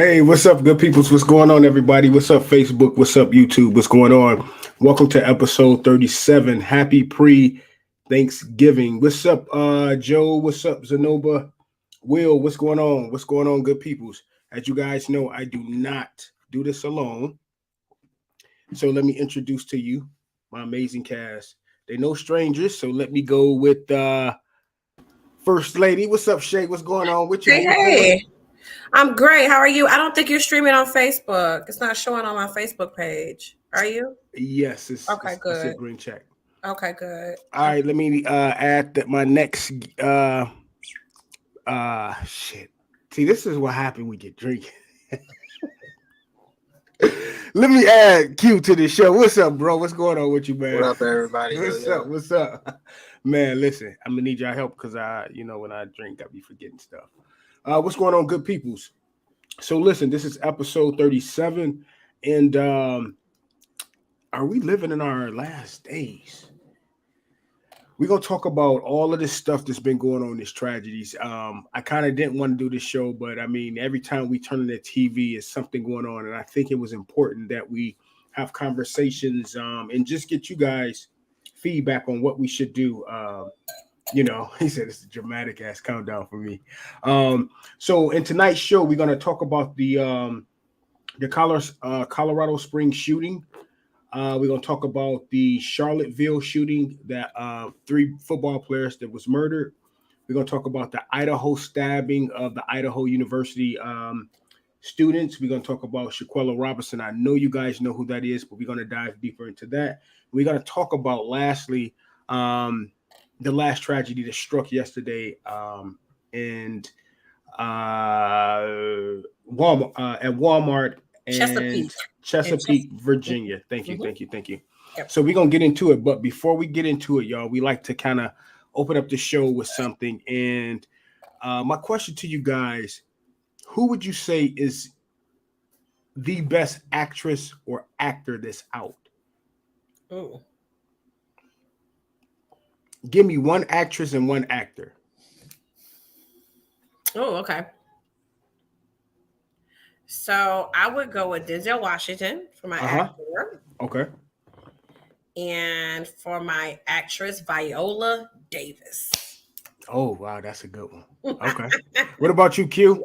Hey, what's up, good peoples? What's going on, everybody? What's up, Facebook? What's up, YouTube? What's going on? Welcome to episode 37. Happy pre-Thanksgiving. What's up, Joe? What's up, Zanoba? Will, what's going on? What's going on, good peoples? As you guys know, I do not do this alone. So let me introduce to you my amazing cast. They're no strangers, so let me go with First Lady. What's up, Shay? What's going on with you? Hey, How you doing? hey. I'm great. How are you? I don't think you're streaming on Facebook. It's not showing on my Facebook page. Are you? Yes, Okay, I see a good. green check. Okay, good. All right, let me add that my next shit. See, this is what happened when you drinking. Let me add Q to the show. What's up, bro? What's going on with you, What man? up, everybody? What's Yo, up? What's up? Man, listen, I'm gonna need y'all help because when I drink, I be forgetting stuff. What's going on, good peoples? So listen, this is episode 37, and are we living in our last days? We're gonna talk about all of this stuff that's been going on, these tragedies. I kind of didn't want to do this show, but I mean, every time we turn on the TV, is something going on, and I think it was important that we have conversations and just get you guys feedback on what we should do. He said it's a dramatic ass countdown for me. So in tonight's show, we're gonna talk about the Colorado Springs shooting. We're going to talk about the Charlottesville shooting, that three football players that was murdered. We're going to talk about the Idaho stabbing of the Idaho University students. We're going to talk about Shanquella Robinson. I know you guys know who that is, but we're going to dive deeper into that. We're going to talk about, lastly, the last tragedy that struck yesterday and at Walmart and Chesapeake. Chesapeake, Virginia. Thank you, Mm-hmm. thank you, thank you. Yep. So we're gonna get into it, but before we get into it, y'all, we like to kind of open up the show with something. And my question to you guys: who would you say is the best actress or actor that's out? Ooh. Give me one actress and one actor. Oh, okay. So I would go with Denzel Washington for my actor, Okay. and for my actress, Viola Davis. Oh wow, that's a good one. Okay. What about you, Q?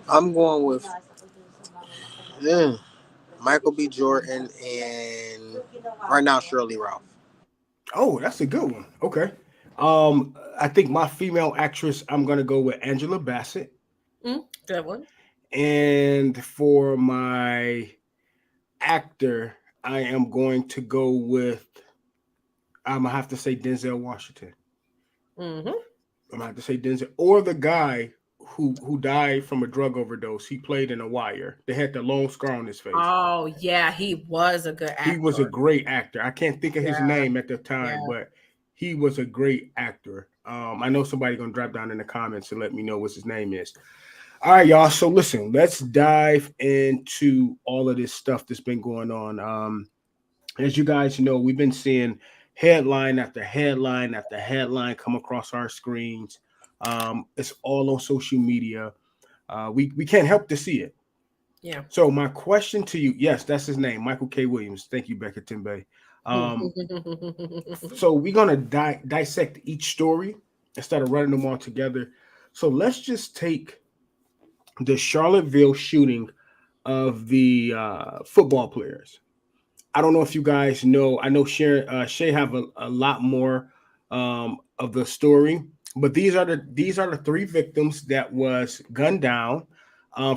I'm going with Michael B. Jordan and right now Shirley Ralph. Oh, that's a good one. Okay. I think my female actress, I'm gonna go with Angela Bassett. Good one. And for my actor, I am going to go with I'm gonna have to say Denzel Washington. Mm-hmm. I'm gonna have to say Denzel or the guy who died from a drug overdose. He played in A Wire. They had the long scar on his face. Oh yeah, he was a good He was a actor. great actor. I can't think of his Yeah, name at the yeah. time, but he was a great actor. I know somebody gonna drop down in the comments and let me know what his name is. All right, y'all. So listen, let's dive into all of this stuff that's been going on. As you guys know, we've been seeing headline after headline after headline come across our screens. It's all on social media. We can't help to see it. Yeah. So my question to you, yes, that's his name, Michael K. Williams. Thank you, Becca Timbe. So we're gonna dissect each story instead of running them all together. So let's just take the Charlottesville shooting of the football players. I don't know if you guys know. I know Shay have a lot more of the story, but these are the three victims that was gunned down.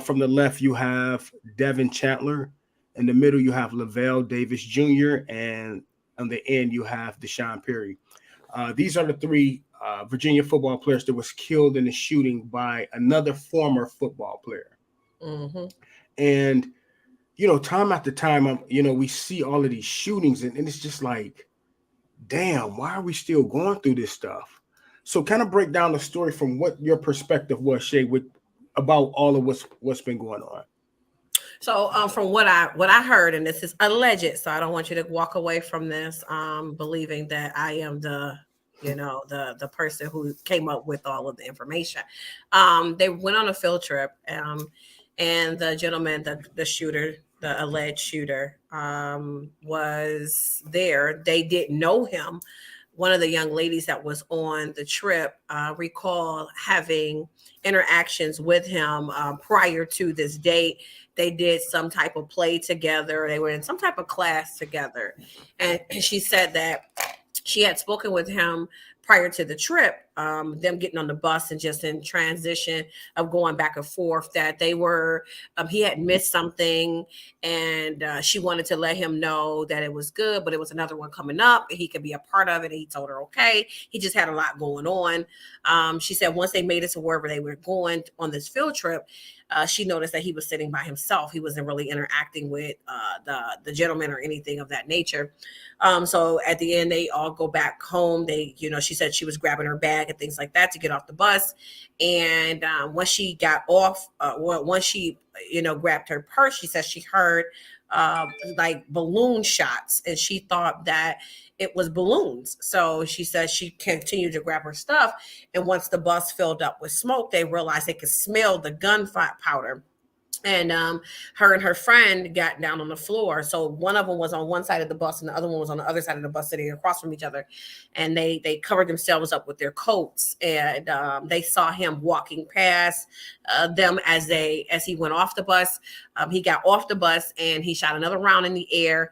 From the left, you have Devin Chandler. In the middle, you have Lavelle Davis Jr. And on the end, you have Deshaun Perry. These are the three Virginia football players that was killed in the shooting by another former football player. Mm-hmm. And time after time, we see all of these shootings, and it's just like, damn, why are we still going through this stuff? So, kind of break down the story from what your perspective was, Shay, with about all of what's been going on. So, from what I heard, and this is alleged, so I don't want you to walk away from this believing that I am the the person who came up with all of the information. They went on a field trip, and the gentleman, the shooter, the alleged shooter, was there. They didn't know him. One of the young ladies that was on the trip recall having interactions with him prior to this date. They did some type of play together. They were in some type of class together. And she said that she had spoken with him prior to the trip, them getting on the bus and just in transition of going back and forth, that they were, he had missed something, and she wanted to let him know that it was good, but it was another one coming up and he could be a part of it. And he told her, okay. He just had a lot going on. She said once they made it to wherever they were going on this field trip, she noticed that he was sitting by himself. He wasn't really interacting with the gentleman or anything of that nature. So at the end, they all go back home. She said she was grabbing her bag and things like that to get off the bus. And once she got off, once she, grabbed her purse, she said she heard like balloon shots, and she thought that it was balloons. So she said she continued to grab her stuff. And once the bus filled up with smoke, they realized they could smell the gunpowder. And her and her friend got down on the floor. So one of them was on one side of the bus and the other one was on the other side of the bus, sitting across from each other. And they covered themselves up with their coats. And they saw him walking past them as he went off the bus. He got off the bus and he shot another round in the air.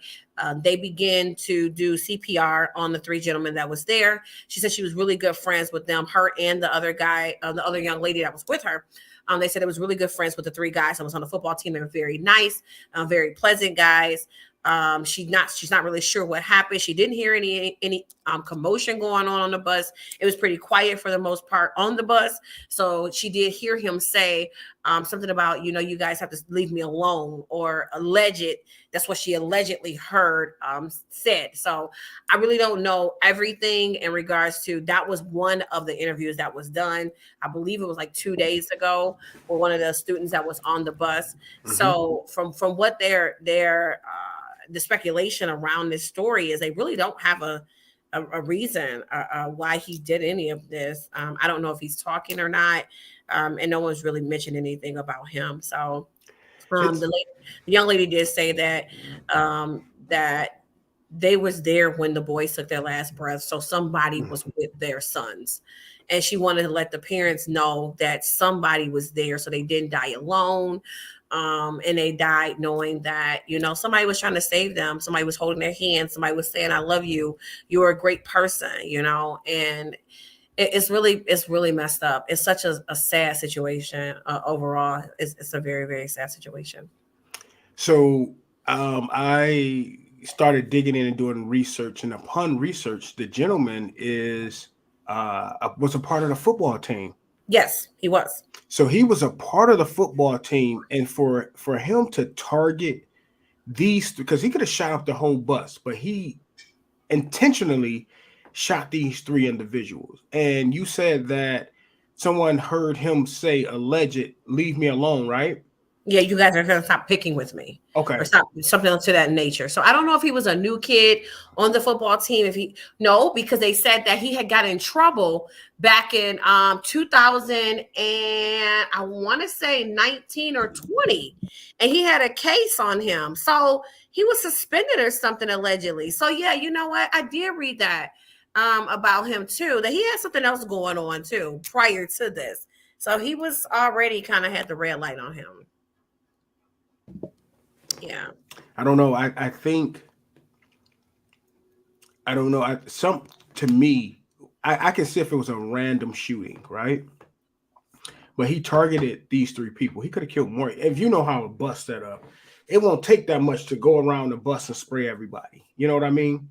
They began to do CPR on the three gentlemen that was there. She said she was really good friends with them, her and the other guy, the other young lady that was with her. They said it was really good friends with the three guys that was on the football team. They were very nice, very pleasant guys. She's not really sure what happened. She didn't hear any commotion going on the bus. It was pretty quiet for the most part on the bus. So she did hear him say something about, you guys have to leave me alone, or alleged. That's what she allegedly heard said. So I really don't know everything in regards to that. Was one of the interviews that was done. I believe it was like 2 days ago for one of the students that was on the bus. Mm-hmm. So from what the speculation around this story is, they really don't have a reason why he did any of this. I don't know if he's talking or not, and no one's really mentioned anything about him. So the young lady did say that that they was there when the boys took their last breath, so somebody was with their sons. And she wanted to let the parents know that somebody was there, so they didn't die alone. And they died knowing that, somebody was trying to save them. Somebody was holding their hand. Somebody was saying, I love you. You're a great person, and it's really messed up. It's such a sad situation overall. It's a very, very sad situation. So I started digging in and doing research, and upon research, the gentleman was a part of the football team. Yes, he was. So he was a part of the football team, and for him to target these, because he could have shot up the whole bus, but he intentionally shot these three individuals. And you said that someone heard him say, alleged, leave me alone, right? Yeah, you guys are going to stop picking with me. Okay. Or something to that nature. So I don't know if he was a new kid on the football team. Because they said that he had got in trouble back in 2000 and I want to say 19 or 20. And he had a case on him. So he was suspended or something allegedly. So yeah, you know what? I did read that about him too, that he had something else going on too prior to this. So he was already kind of had the red light on him. Yeah. I don't know. I think, I don't know. To me, I can see if it was a random shooting, right? But he targeted these three people. He could have killed more. If you know how a bus set up, it won't take that much to go around the bus and spray everybody. You know what I mean?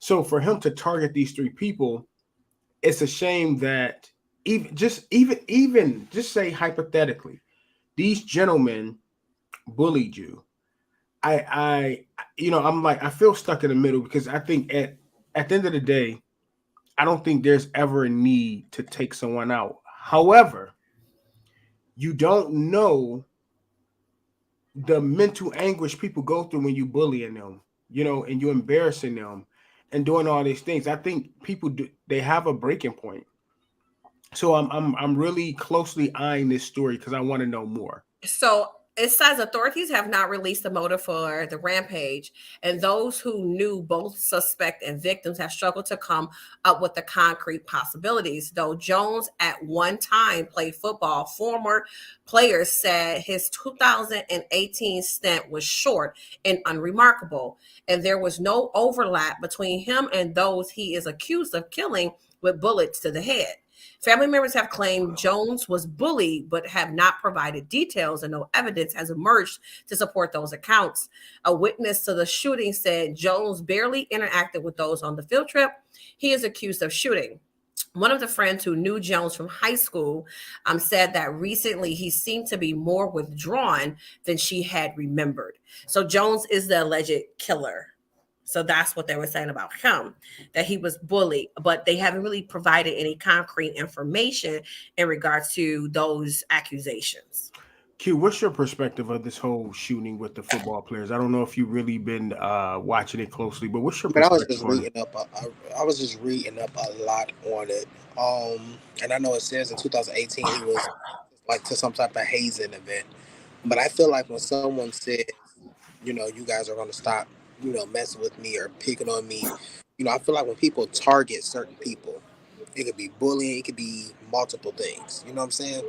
So for him to target these three people, it's a shame that even just say hypothetically, these gentlemen bullied you. I'm like, I feel stuck in the middle, because I think at the end of the day, I don't think there's ever a need to take someone out. However, you don't know the mental anguish people go through when you bullying them, and you're embarrassing them. and doing all these things. I think people do, they have a breaking point. So I'm really closely eyeing this story because I want to know more. So it says authorities have not released the motive for the rampage, and those who knew both suspect and victims have struggled to come up with the concrete possibilities. Though Jones at one time played football, former players said his 2018 stint was short and unremarkable, and there was no overlap between him and those he is accused of killing with bullets to the head. Family members have claimed Jones was bullied, but have not provided details, and no evidence has emerged to support those accounts. A witness to the shooting said Jones barely interacted with those on the field trip he is accused of shooting. One of the friends who knew Jones from high school said that recently he seemed to be more withdrawn than she had remembered. So Jones is the alleged killer. So that's what they were saying about him, that he was bullied, but they haven't really provided any concrete information in regards to those accusations. Q, what's your perspective of this whole shooting with the football players? I don't know if you've really been watching it closely, but what's your But I was just perspective on it? reading up. I was just reading up a lot on it. And I know it says in 2018 he was like to some type of hazing event. But I feel like when someone says, you guys are going to stop, messing with me or picking on me, I feel like when people target certain people, it could be bullying, it could be multiple things. You know what I'm saying?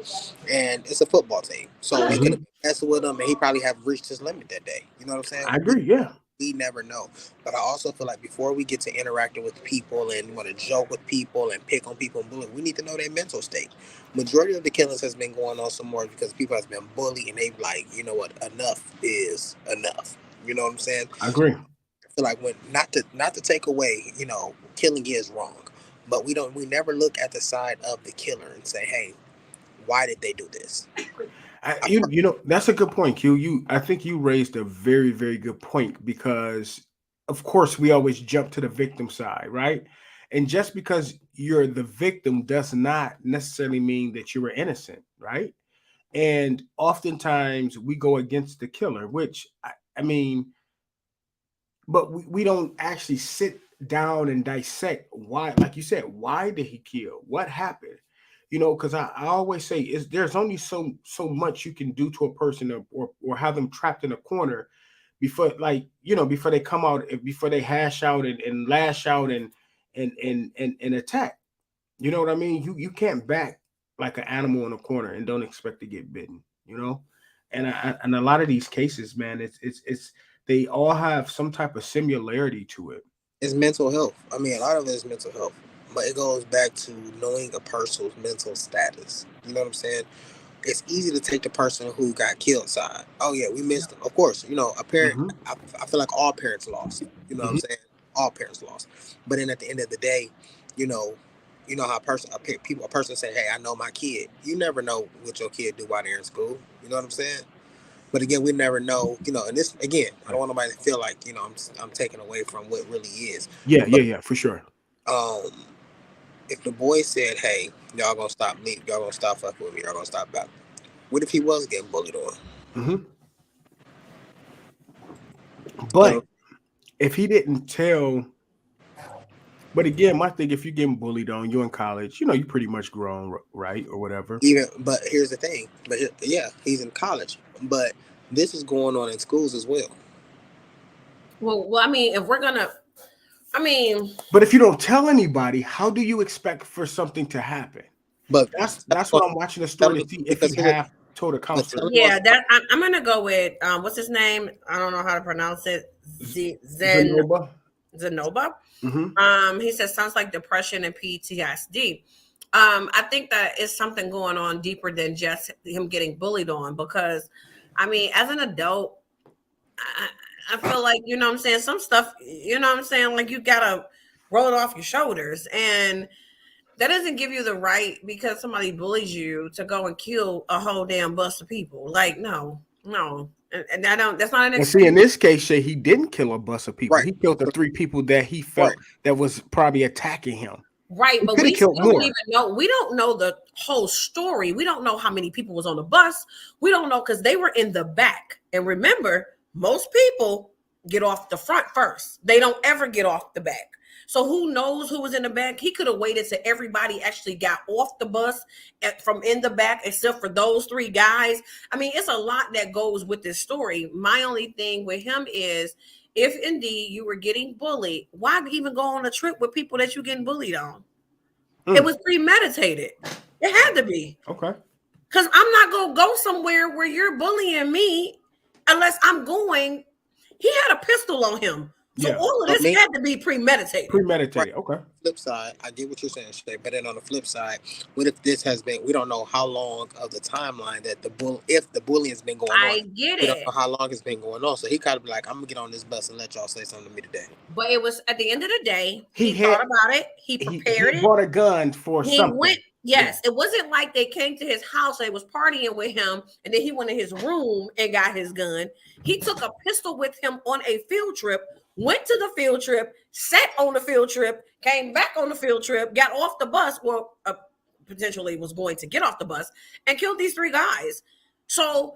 And it's a football team, so they could have Mhm. been messing with him, and he probably have reached his limit that day. You know what I'm saying? I agree. Yeah. We never know. But I also feel like before we get to interacting with people and want to joke with people and pick on people and bully, we need to know their mental state. Majority of the killings has been going on some more because people has been bullied and they've like, you know what, enough is enough. You know what I'm saying? I agree. I feel like when not to take away, killing is wrong. But we never look at the side of the killer and say, hey, why did they do this? That's a good point, Q. I think you raised a very, very good point because, of course, we always jump to the victim side, right? And just because you're the victim does not necessarily mean that you were innocent, right? And oftentimes we go against the killer, which I mean, but we don't actually sit down and dissect why, like you said, why did he kill? What happened? Because I always say is there's only so much you can do to a person or have them trapped in a corner before before they come out, before they hash out and lash out and attack. You know what I mean? You can't back like an animal in a corner and don't expect to get bitten. And a lot of these cases, man, it's they all have some type of similarity to it. It's mental health. I mean, a lot of it is mental health, but it goes back to knowing a person's mental status. You know what I'm saying? It's easy to take the person who got killed side. Oh yeah, we missed them. Of course, a parent. Hmm. I feel like all parents lost. You know what I'm Hmm. saying? All parents lost. But then at the end of the day, you know, how a person say, "Hey, I know my kid." You never know what your kid do while they're in school. You know what I'm saying? But again, we never know. And this again, I don't want nobody to feel like I'm taking away from what really is. Yeah, But yeah, yeah, for sure. um, if the boy said, "Hey, y'all gonna stop me? Y'all gonna stop fucking with me? Y'all gonna stop back?" What if he was getting bullied on? Hmm. You know, But if he didn't tell, but again, my thing, if you're getting bullied on, you're in college, you pretty much grown, right, or whatever. but here's the thing. But yeah, he's in college. But this is going on in schools as well. Well, I mean, if we're gonna, I mean, But if you don't tell anybody, how do you expect for something to happen? But That's why I'm watching the story to see if he because here's have told a but counselor. tell him yeah, that I'm gonna go with what's his name? I don't know how to pronounce it. Zenoba. Zenoba. Hmm. He says sounds like depression and PTSD. I think that is something going on deeper than just him getting bullied on because, I mean, as an adult, I feel like, what I'm saying, some stuff, what I'm saying, like you gotta roll it off your shoulders. And that doesn't give you the right because somebody bullies you to go and kill a whole damn bus of people. Like, no, no. And that's not an And see, in excuse. this case, Shay, he didn't kill a bus of people. right, He killed the three people that he felt right. that was probably attacking him. Right, He but could have we killed still don't more. even know. We don't know the whole story. We don't know how many people was on the bus. We don't know because they were in the back. And remember, most people get off the front first. They don't ever get off the back. So who knows who was in the back? He could have waited till everybody actually got off the bus from in the back, except for those three guys. I mean, it's a lot that goes with this story. My only thing with him is, if indeed you were getting bullied, why even go on a trip with people that you're getting bullied on? It was premeditated. It had to be. Okay. Because I'm not going to go somewhere where you're bullying me unless I'm going. He had a pistol on him. So all of this had to be premeditated. Premeditated, okay. Flip side, I get what you're saying, Shay, but then on the flip side, what if this has been, we don't know how long of the timeline that if the bullying has been going on. I get we it. don't know how long it's been going on. So he kind of be like, I'm going to get on this bus and let y'all say something to me today. But it was, at the end of the day, he thought about it. He prepared it. He bought a gun for something. Yes, it wasn't like they came to his house, they was partying with him, and then he went in his room and got his gun. He took a pistol with him on a field trip, went to the field trip, sat on the field trip, came back on the field trip, got off the bus, well, potentially was going to get off the bus, and killed these three guys. So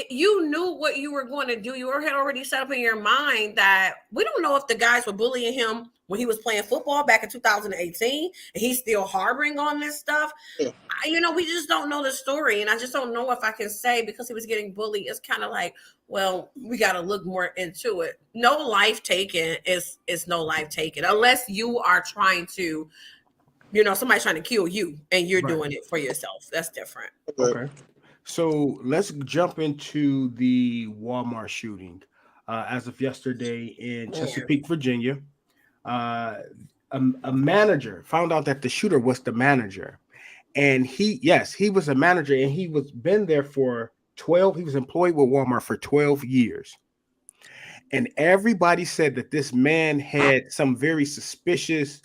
you knew what you were going to do. You had already set up in your mind that we don't know if the guys were bullying him when he was playing football back in 2018 and he's still harboring on this stuff. Yeah. We just don't know the story. And I just don't know if I can say because he was getting bullied. It's kind of like, well, we got to look more into it. No life taken is no life taken unless you are trying to, somebody's trying to kill you and you're doing it for yourself. That's different. Okay. So let's jump into the Walmart shooting. As of yesterday in Chesapeake, Virginia, a manager found out that the shooter was the manager. And he was a manager and he was been there for 12. He was employed with Walmart for 12 years. And everybody said that this man had some very suspicious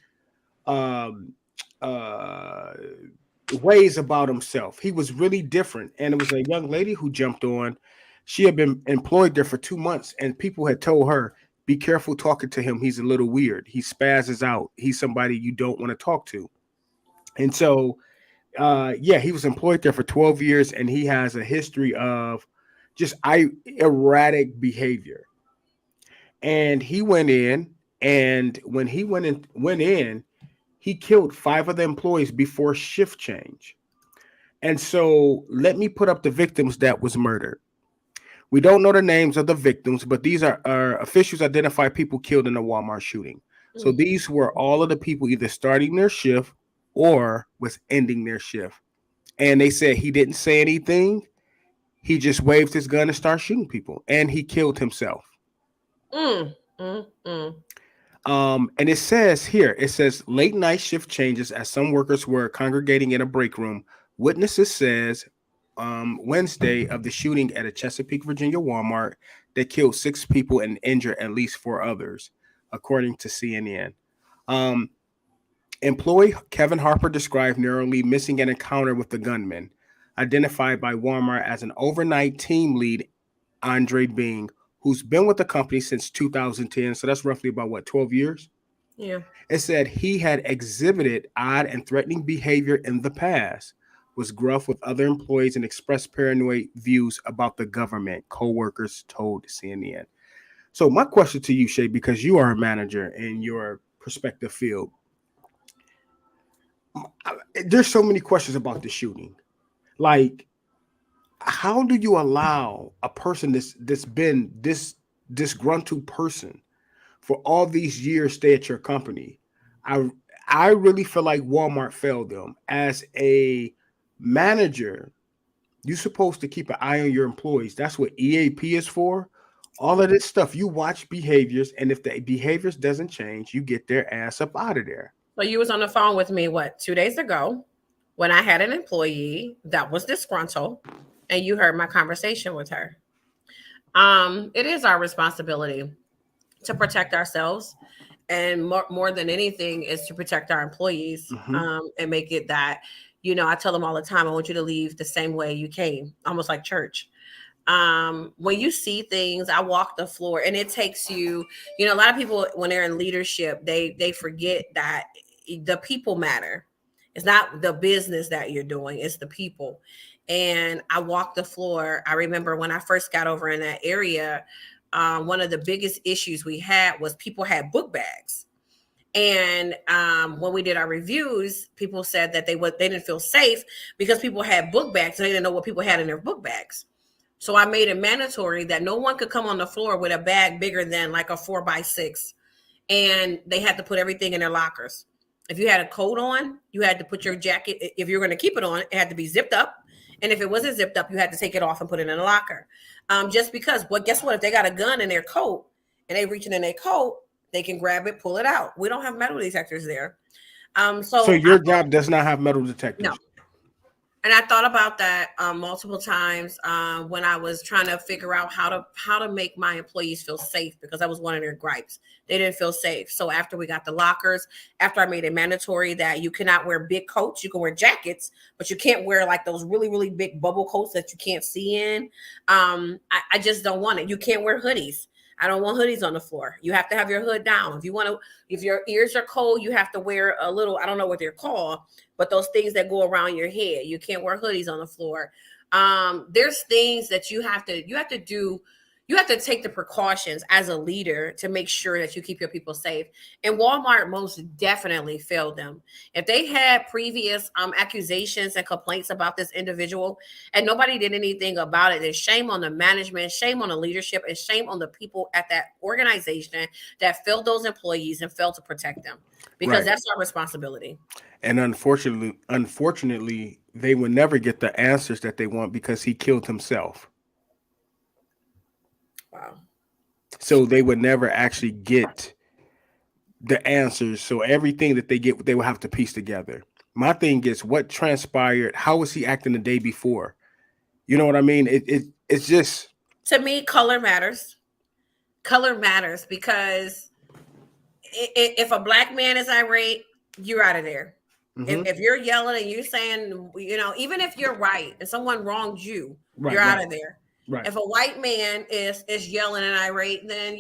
ways about himself. He was really different. And it was a young lady who jumped on. She had been employed there for 2 months and people had told her, be careful talking to him. He's a little weird. He spazzes out. He's somebody you don't want to talk to. And so, he was employed there for 12 years and he has a history of just erratic behavior. And he went in, and when he went in, he killed 5 of the employees before shift change. And so let me put up the victims that was murdered. We don't know the names of the victims, but these are officials identify people killed in the Walmart shooting. So these were all of the people either starting their shift or was ending their shift. And they said he didn't say anything. He just waved his gun and started shooting people, and he killed himself. And it says late night shift changes as some workers were congregating in a break room. Witnesses says Wednesday of the shooting at a Chesapeake, Virginia Walmart that killed 6 people and injured at least 4 others, according to CNN. Employee Kevin Harper described narrowly missing an encounter with the gunman, identified by Walmart as an overnight team lead, Andre Bing, who's been with the company since 2010. So that's roughly about 12 years? Yeah. It said he had exhibited odd and threatening behavior in the past, was gruff with other employees, and expressed paranoid views about the government, co-workers told CNN. So my question to you, Shay, because you are a manager in your prospective field, there's so many questions about the shooting. Like, how do you allow a person that's been this disgruntled person for all these years stay at your company? I really feel like Walmart failed them. As a manager, you're supposed to keep an eye on your employees. That's what EAP is for. All of this stuff, you watch behaviors, and if the behaviors doesn't change, you get their ass up out of there. So you was on the phone with me, 2 days ago, when I had an employee that was disgruntled, and you heard my conversation with her. It is our responsibility to protect ourselves, and more than anything is to protect our employees, and make it that, I tell them all the time, I want you to leave the same way you came, almost like church. When you see things, I walk the floor, and it takes you, a lot of people, when they're in leadership, they forget that the people matter. It's not the business that you're doing, it's the people. And I walked the floor. I remember when I first got over in that area, one of the biggest issues we had was people had book bags. And when we did our reviews, people said that they didn't feel safe because people had book bags. And they didn't know what people had in their book bags. So I made it mandatory that no one could come on the floor with a bag bigger than like a 4x6, and they had to put everything in their lockers. If you had a coat on, you had to put your jacket. If you're going to keep it on, it had to be zipped up. And if it wasn't zipped up, you had to take it off and put it in a locker. Just because, but guess what? If they got a gun in their coat and they reaching in their coat, they can grab it, pull it out. We don't have metal detectors there. So your job does not have metal detectors? No. And I thought about that multiple times when I was trying to figure out how to make my employees feel safe, because that was one of their gripes. They didn't feel safe. So after we got the lockers, after I made it mandatory that you cannot wear big coats, you can wear jackets, but you can't wear like those really, really big bubble coats that you can't see in. I just don't want it. You can't wear hoodies. I don't want hoodies on the floor. You have to have your hood down. If your ears are cold, you have to wear a little, I don't know what they're called, but those things that go around your head. You can't wear hoodies on the floor. There's things that you have to do. You have to take the precautions as a leader to make sure that you keep your people safe. And Walmart most definitely failed them. If they had previous accusations and complaints about this individual and nobody did anything about it, then shame on the management, shame on the leadership, and shame on the people at that organization that failed those employees and failed to protect them, because that's our responsibility. And unfortunately, they will never get the answers that they want because he killed himself. Wow. So they would never actually get the answers. So everything that they get, they will have to piece together. My thing is, what transpired? How was he acting the day before? You know what I mean? It's just, to me, color matters. Color matters because if a black man is irate, you're out of there. If you're yelling and you're saying, even if you're right and someone wronged you, you're out of there. Right. If a white man is yelling and irate, then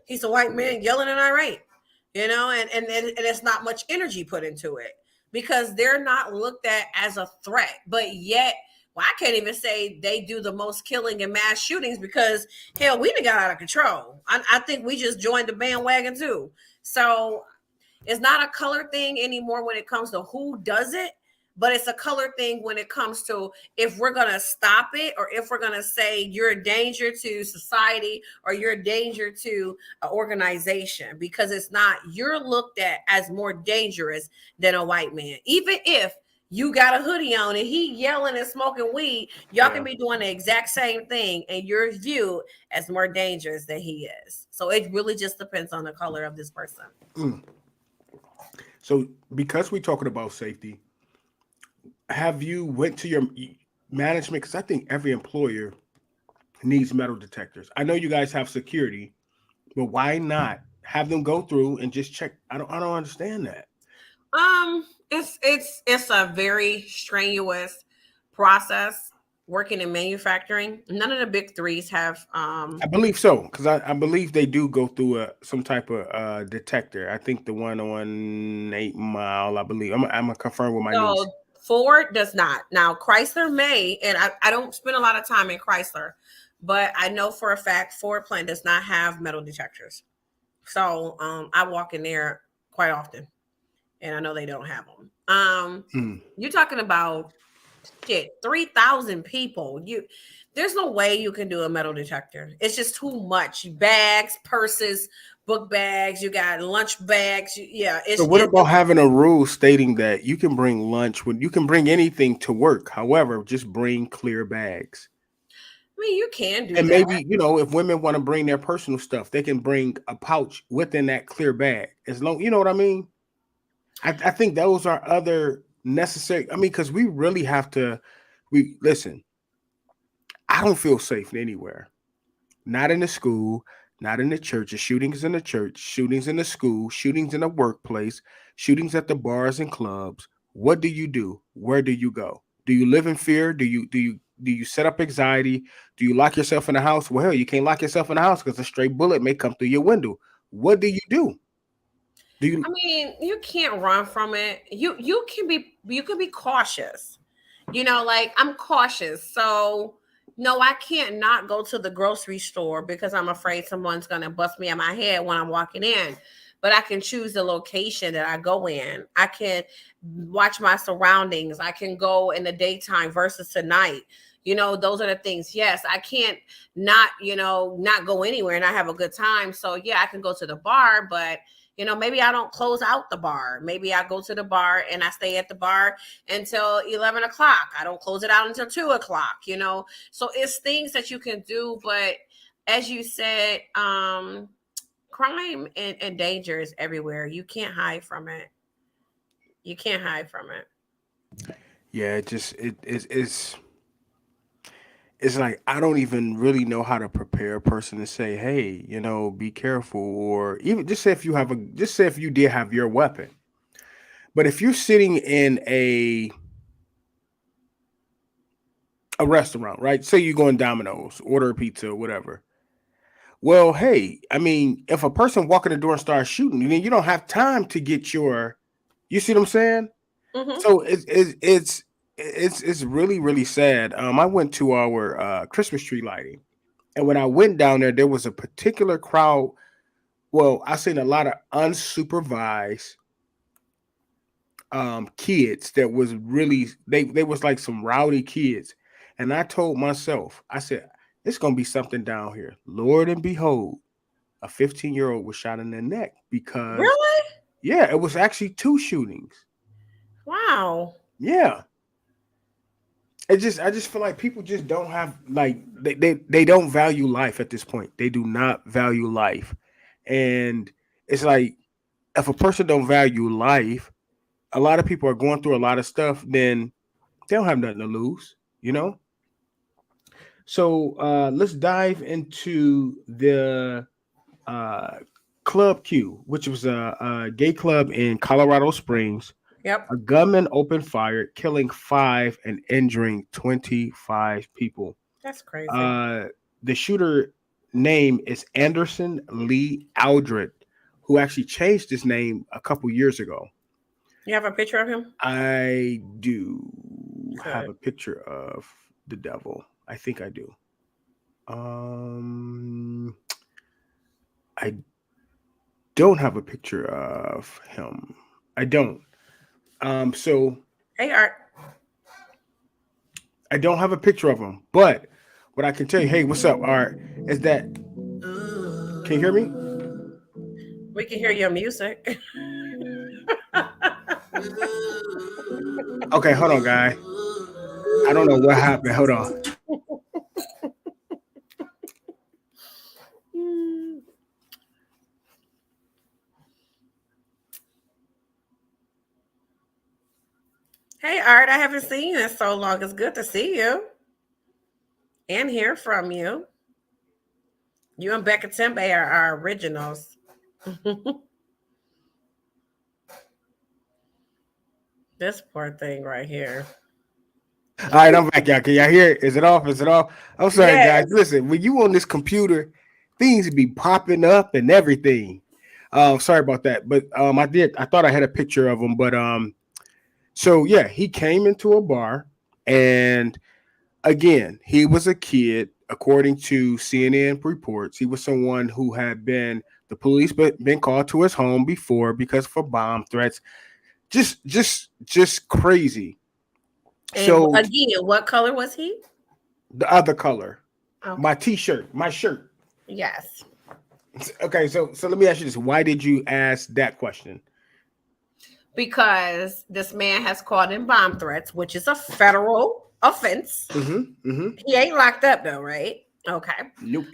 he's a white man yelling and irate, and it's not much energy put into it because they're not looked at as a threat. But yet, I can't even say they do the most killing and mass shootings because hell, we done got out of control. I think we just joined the bandwagon too. So it's not a color thing anymore when it comes to who does it. But it's a color thing when it comes to if we're going to stop it or if we're going to say you're a danger to society or you're a danger to an organization, because it's not, you're looked at as more dangerous than a white man. Even if you got a hoodie on and he yelling and smoking weed, y'all can be doing the exact same thing and you're viewed as more dangerous than he is. So it really just depends on the color of this person. So because we're talking about safety, have you went to your management? Because I think every employer needs metal detectors. I know you guys have security, but why not have them go through and just check? I don't understand that. It's a very strenuous process working in manufacturing. None of the big threes have. I believe so, because I believe they do go through some type of detector. I think the one on 8 Mile, I believe. I'm gonna confirm with my niece. Ford does not. Now Chrysler may, and I don't spend a lot of time in Chrysler, but I know for a fact Ford plant does not have metal detectors. So I walk in there quite often, and I know they don't have them. You're talking about 3,000 people. There's no way you can do a metal detector. It's just too much. Bags, purses, book bags, you got lunch bags. So what about having a rule stating that you can bring lunch when you can bring anything to work? However, just bring clear bags. I mean, you can do and that. maybe, if women want to bring their personal stuff, they can bring a pouch within that clear bag. As long, you know what I mean? I think those are other necessary. I mean, because we really have to, listen, I don't feel safe anywhere. Not in the school, not in the church. Shootings in the church, shootings in the school, shootings in the workplace, shootings at the bars and clubs. What do you do? Where do you go? Do you live in fear? Do you set up anxiety? Do you lock yourself in the house? Well, hell, you can't lock yourself in the house because a stray bullet may come through your window. What do you do? I mean, you can't run from it. You can be cautious. Like I'm cautious. So No, I can't not go to the grocery store because I'm afraid someone's going to bust me in my head when I'm walking in. But I can choose the location that I go in. I can watch my surroundings. I can go in the daytime versus tonight. Those are the things. Yes, I can't not go anywhere and I have a good time. So yeah, I can go to the bar, but maybe I don't close out the bar. Maybe I go to the bar and I stay at the bar until 11 o'clock. I don't close it out until 2 o'clock, So it's things that you can do. But as you said, crime and danger is everywhere. You can't hide from it. You can't hide from it. Yeah, it's like I don't even really know how to prepare a person to say, hey, be careful, or even just say just say if you did have your weapon. But if you're sitting in a restaurant, right? Say you're going Domino's, order a pizza or whatever. Well, hey, I mean, if a person walk in the door and start shooting, then you don't have time to get you see what I'm saying? Mm-hmm. So it's really, really sad. I went to our Christmas tree lighting, and when I went down there, there was a particular crowd. Well, I seen a lot of unsupervised kids that was really they was like some rowdy kids. And I told myself, I said, it's gonna be something down here. Lord and behold, a 15-year-old was shot in the neck because Really? yeah, it was actually two shootings. Wow. Yeah. I just feel like people just don't have like they don't value life at this point. They do not value life. And it's like if a person don't value life, a lot of people are going through a lot of stuff, then they don't have nothing to lose, you know? So let's dive into the uh, Club Q, which was a gay club in Colorado Springs. Yep. A gunman opened fire, killing 5 and injuring 25 people. That's crazy. Uh, the shooter name is Anderson Lee Aldred, who actually changed his name a couple years ago. You have a picture of him? I do have Good. a picture of the devil. I think I do. Um, I don't have a picture of him. I don't. So Hey, Art. I don't have a picture of him. But what I can tell you, hey, what's up, Art? Is that can you hear me? We can hear your music. Okay, hold on, guy. I don't know what happened. Hold on. Hey, Art. I haven't seen you in so long. It's good to see you and hear from you. You and Becca Tembe are our originals. This poor thing right here. All right, I'm back, y'all. Can y'all hear it? Is it off? Is it off? I'm sorry, guys. Yes. Listen, when you on this computer, things be popping up and everything. Sorry about that. But I thought I had a picture of him, but so yeah, he came into a bar, and again, he was a kid, according to CNN reports. He was someone who had the police been called to his home before because for bomb threats. Just crazy. And So again, what color was he? the other color, Okay. my t-shirt, my shirt. Yes. Okay, so let me ask you this: why did you ask that question? Because this man has called in bomb threats, which is a federal offense. He ain't locked up though, right? Okay. Nope.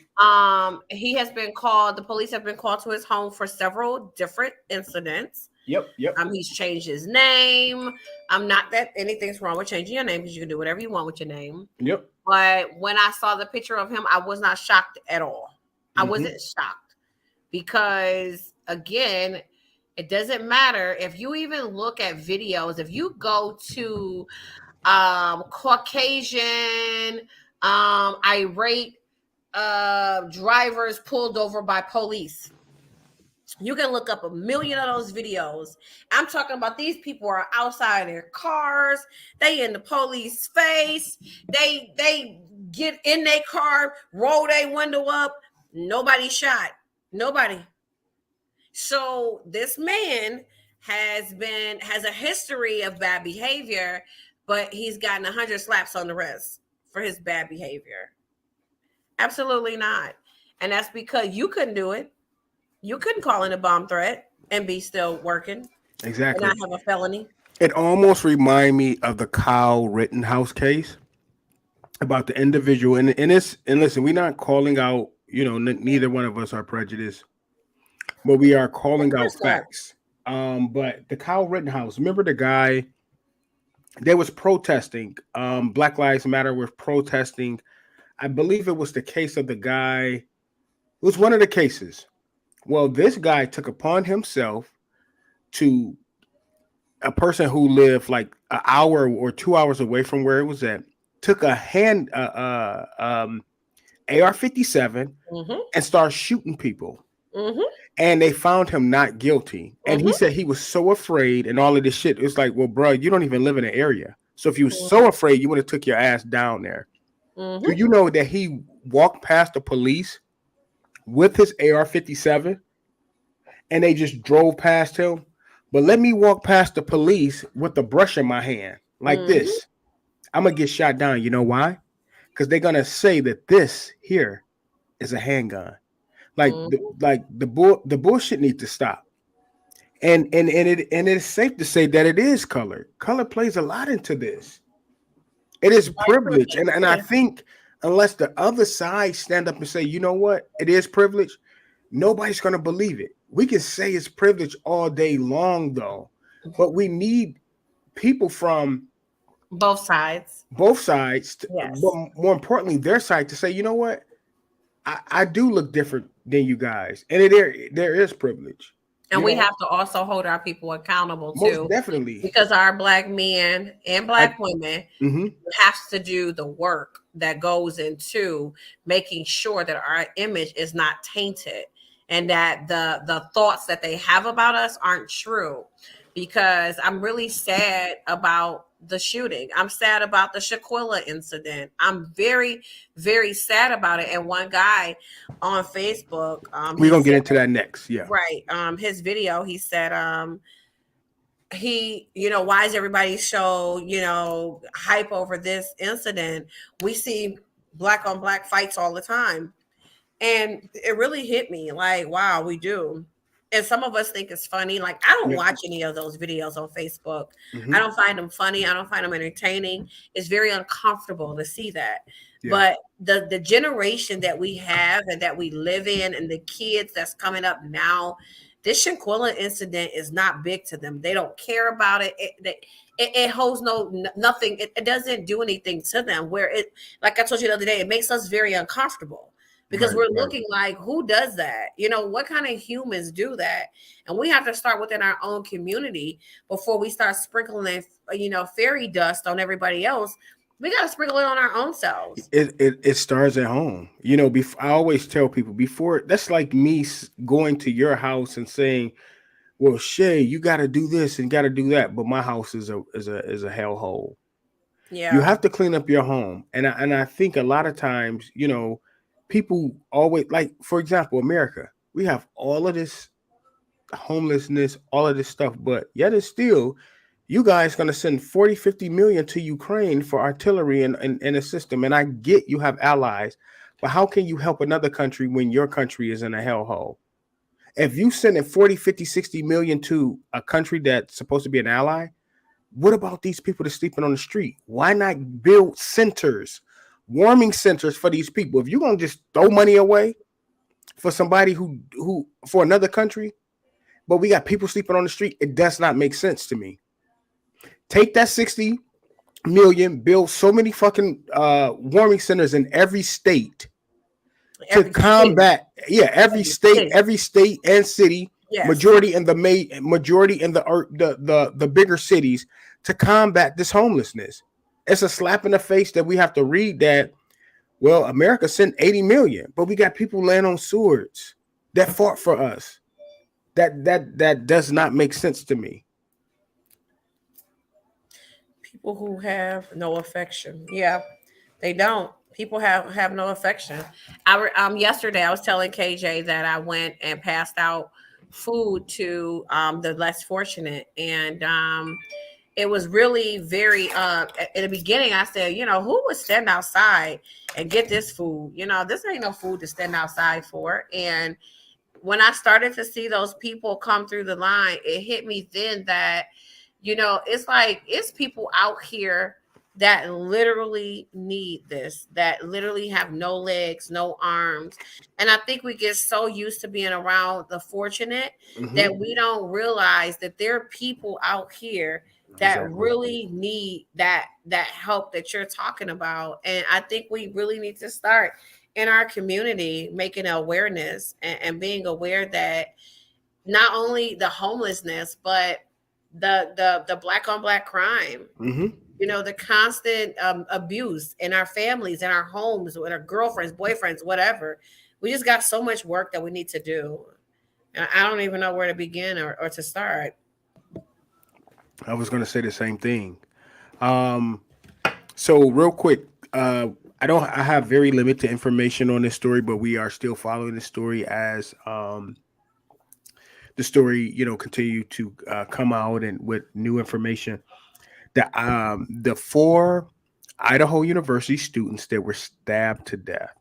He has been called, the police have been called to his home for several different incidents. Yep. He's changed his name. Not that anything's wrong with changing your name because you can do whatever you want with your name. Yep. But when I saw the picture of him, I was not shocked at all. I wasn't shocked because, again, it doesn't matter if you even look at videos. If you go to Caucasian, irate drivers pulled over by police, you can look up a million of those videos. I'm talking about these people are outside their cars. They in the police face. They get in their car, roll their window up. Nobody shot. Nobody. So this man has a history of bad behavior, but he's gotten 100 slaps on the wrist for his bad behavior. Absolutely not. And that's because you couldn't do it. You couldn't call in a bomb threat and be still working Exactly. and not have a felony. It almost reminds me of the Kyle Rittenhouse case about the individual. And listen, we're not calling out, neither one of us are prejudiced, but we are calling out facts. But the Kyle Rittenhouse, remember the guy, they was protesting. Black Lives Matter was protesting. I believe it was the case of the guy. It was one of the cases. Well, this guy took upon himself to a person who lived like an hour or 2 hours away from where it was at, took a AR-57 and started shooting people. And they found him not guilty. And he said he was so afraid and all of this shit. It's like, well, bro, you don't even live in the area. So if you were so afraid, you would have took your ass down there. Do you know that he walked past the police with his AR-57 and they just drove past him? But let me walk past the police with the brush in my hand like this. I'm going to get shot down. You know why? Because they're going to say that this here is a handgun. Like the bullshit needs to stop. And it is safe to say that it is color. Color plays a lot into this. It is privilege. And I think unless the other side stand up and say, you know what, it is privilege, nobody's going to believe it. We can say it's privilege all day long, though, but we need people from both sides, yes. But more importantly, their side to say, you know what, I do look different than you guys, and there is privilege. And we have to also hold our people accountable too. Most definitely. Because our Black men and Black women have to do the work that goes into making sure that our image is not tainted and that the thoughts that they have about us aren't true. Because I'm really sad about the shooting. I'm sad about the Shanquella incident. I'm very, very sad about it. And one guy on Facebook, we're gonna get into that next. Yeah. Right. His video, he said, why is everybody so, hype over this incident? We see Black on Black fights all the time. And it really hit me like, wow, we do. And some of us think it's funny. Like, I don't watch any of those videos on Facebook. I don't find them funny. I don't find them entertaining. It's very uncomfortable to see that. Yeah. But the generation that we have and that we live in and the kids that's coming up now, this Shanquella incident is not big to them. They don't care about it. It holds nothing. It doesn't do anything to them where it, like I told you the other day, it makes us very uncomfortable. Because we're looking like, who does that? What kind of humans do that? And we have to start within our own community before we start sprinkling, fairy dust on everybody else. We got to sprinkle it on our own selves. It starts at home. I always tell people before, that's like me going to your house and saying, well, Shay, you got to do this and got to do that. But my house is a hellhole. Yeah. You have to clean up your home. And I think a lot of times, people always, like, for example, America, we have all of this homelessness, all of this stuff, but yet it's still, you guys going to send 40, 50 million to Ukraine for artillery and a system. And I get you have allies, but how can you help another country when your country is in a hellhole? If you send 40, 50, 60 million to a country that's supposed to be an ally, what about these people that's sleeping on the street? Why not build centers? Warming centers for these people. If you're gonna just throw money away for somebody who for another country, but we got people sleeping on the street, it does not make sense to me. Take that 60 million, build so many fucking warming centers in every state to combat every state and city, yes. majority in the bigger cities to combat this homelessness. It's a slap in the face that we have to read that, well, America sent 80 million, but we got people laying on swords that fought for us. That does not make sense to me. People who have no affection. Yeah, they don't. People have no affection. Yesterday I was telling KJ that I went and passed out food to the less fortunate, and it was really very in the beginning I said, who would stand outside and get this food? This ain't no food to stand outside for. And when I started to see those people come through the line, it hit me then that, it's like it's people out here that literally need this, that literally have no legs, no arms. And I think we get so used to being around the fortunate Mm-hmm. that we don't realize that there are people out here that Exactly. really need that help that you're talking about. And I think we really need to start in our community making awareness and being aware that not only the homelessness, but the black on black crime, Mm-hmm. the constant abuse in our families, in our homes, with our girlfriends, boyfriends, whatever. We just got so much work that we need to do. And I don't even know where to begin or to start. I was going to say the same thing. Um, so real quick, I have very limited information on this story, but we are still following the story as the story, continue to come out and with new information. The four Idaho University students that were stabbed to death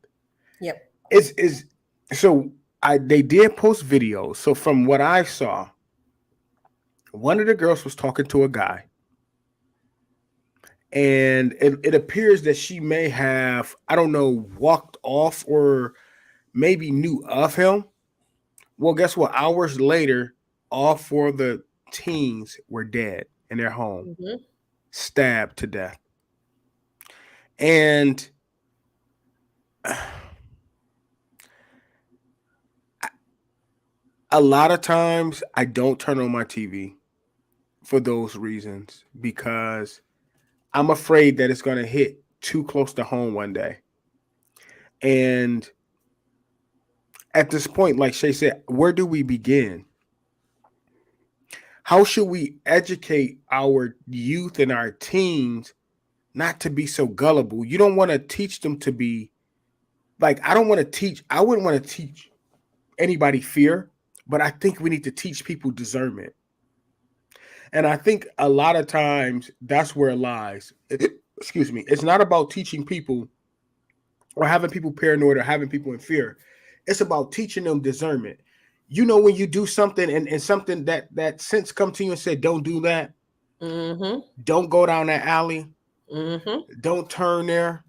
Yep. is so I they did post videos. So from what I saw, one of the girls was talking to a guy, and it appears that she may have, I don't know, walked off or maybe knew of him. Well, guess what? Hours later, all four of the teens were dead in their home, Hmm. stabbed to death. And a lot of times I don't turn on my TV for those reasons because I'm afraid that it's going to hit too close to home one day. And at this point, like Shay said, where do we begin? How should we educate our youth and our teens not to be so gullible? You don't want to teach them to be like, I wouldn't want to teach anybody fear, but I think we need to teach people discernment. And I think a lot of times that's where it lies. Excuse me. It's not about teaching people or having people paranoid or having people in fear. It's about teaching them discernment. When you do something and something that sense come to you and say, don't do that. Hmm. Don't go down that alley. Hmm. Don't turn there.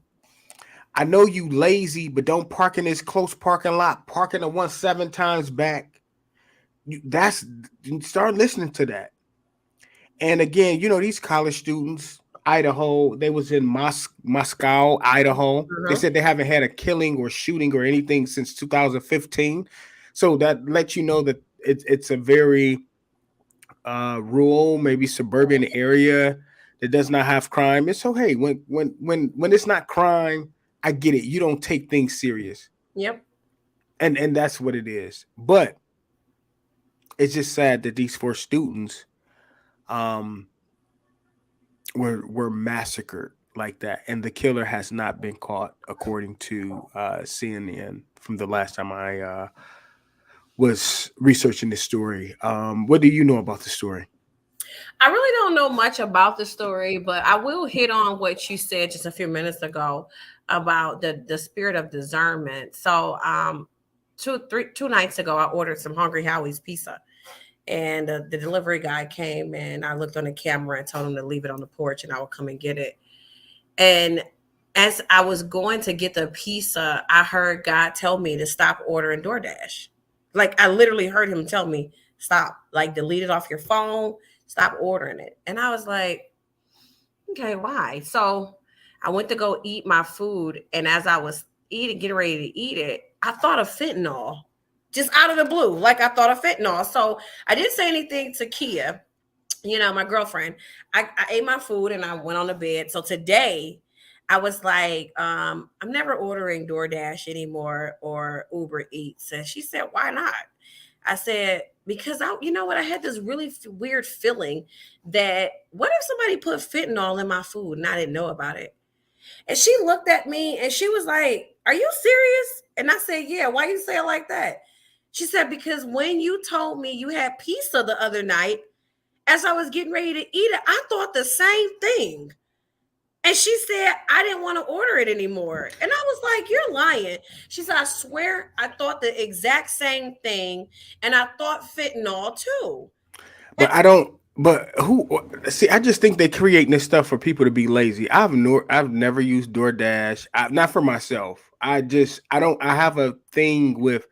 I know you lazy, but don't park in this close parking lot. Park in the one 7 times back. You start listening to that. And again, these college students, Idaho, they was in Moscow, Idaho. They Uh-huh. said they haven't had a killing or shooting or anything since 2015. So that lets you know that it's a very rural, maybe suburban area that does not have crime. It's so hey, when it's not crime, I get it. You don't take things serious. Yep. And that's what it is. But it's just sad that these four students um were massacred like that, and the killer has not been caught, according to CNN. From the last time I was researching this story, what do you know about the story? I really don't know much about the story, but I will hit on what you said just a few minutes ago about the spirit of discernment. So, 2 nights ago, I ordered some Hungry Howie's pizza, and the delivery guy came, and I looked on the camera and told him to leave it on the porch, and I would come and get it. And as I was going to get the pizza, I heard God tell me to stop ordering DoorDash. Like I literally heard him tell me, stop, like delete it off your phone, stop ordering it. And I was like, okay, why? So I went to go eat my food. And as I was getting ready to eat it, I thought of fentanyl just out of the blue. Like I thought of fentanyl. So I didn't say anything to Kia, my girlfriend. I ate my food and I went on the bed. So today I was like, I'm never ordering DoorDash anymore or Uber Eats. And she said, why not? I said, because you know what? I had this really weird feeling that what if somebody put fentanyl in my food and I didn't know about it? And she looked at me and she was like, "Are you serious?" And I said, "Yeah, why you say it like that?" She said, "Because when you told me you had pizza the other night, as I was getting ready to eat it, I thought the same thing." And she said, "I didn't want to order it anymore." And I was like, "You're lying." She said, "I swear I thought the exact same thing. And I thought fentanyl too." And But I don't. But who? See, I just think they're creating this stuff for people to be lazy. I've never used DoorDash. Not for myself. I don't. I have a thing with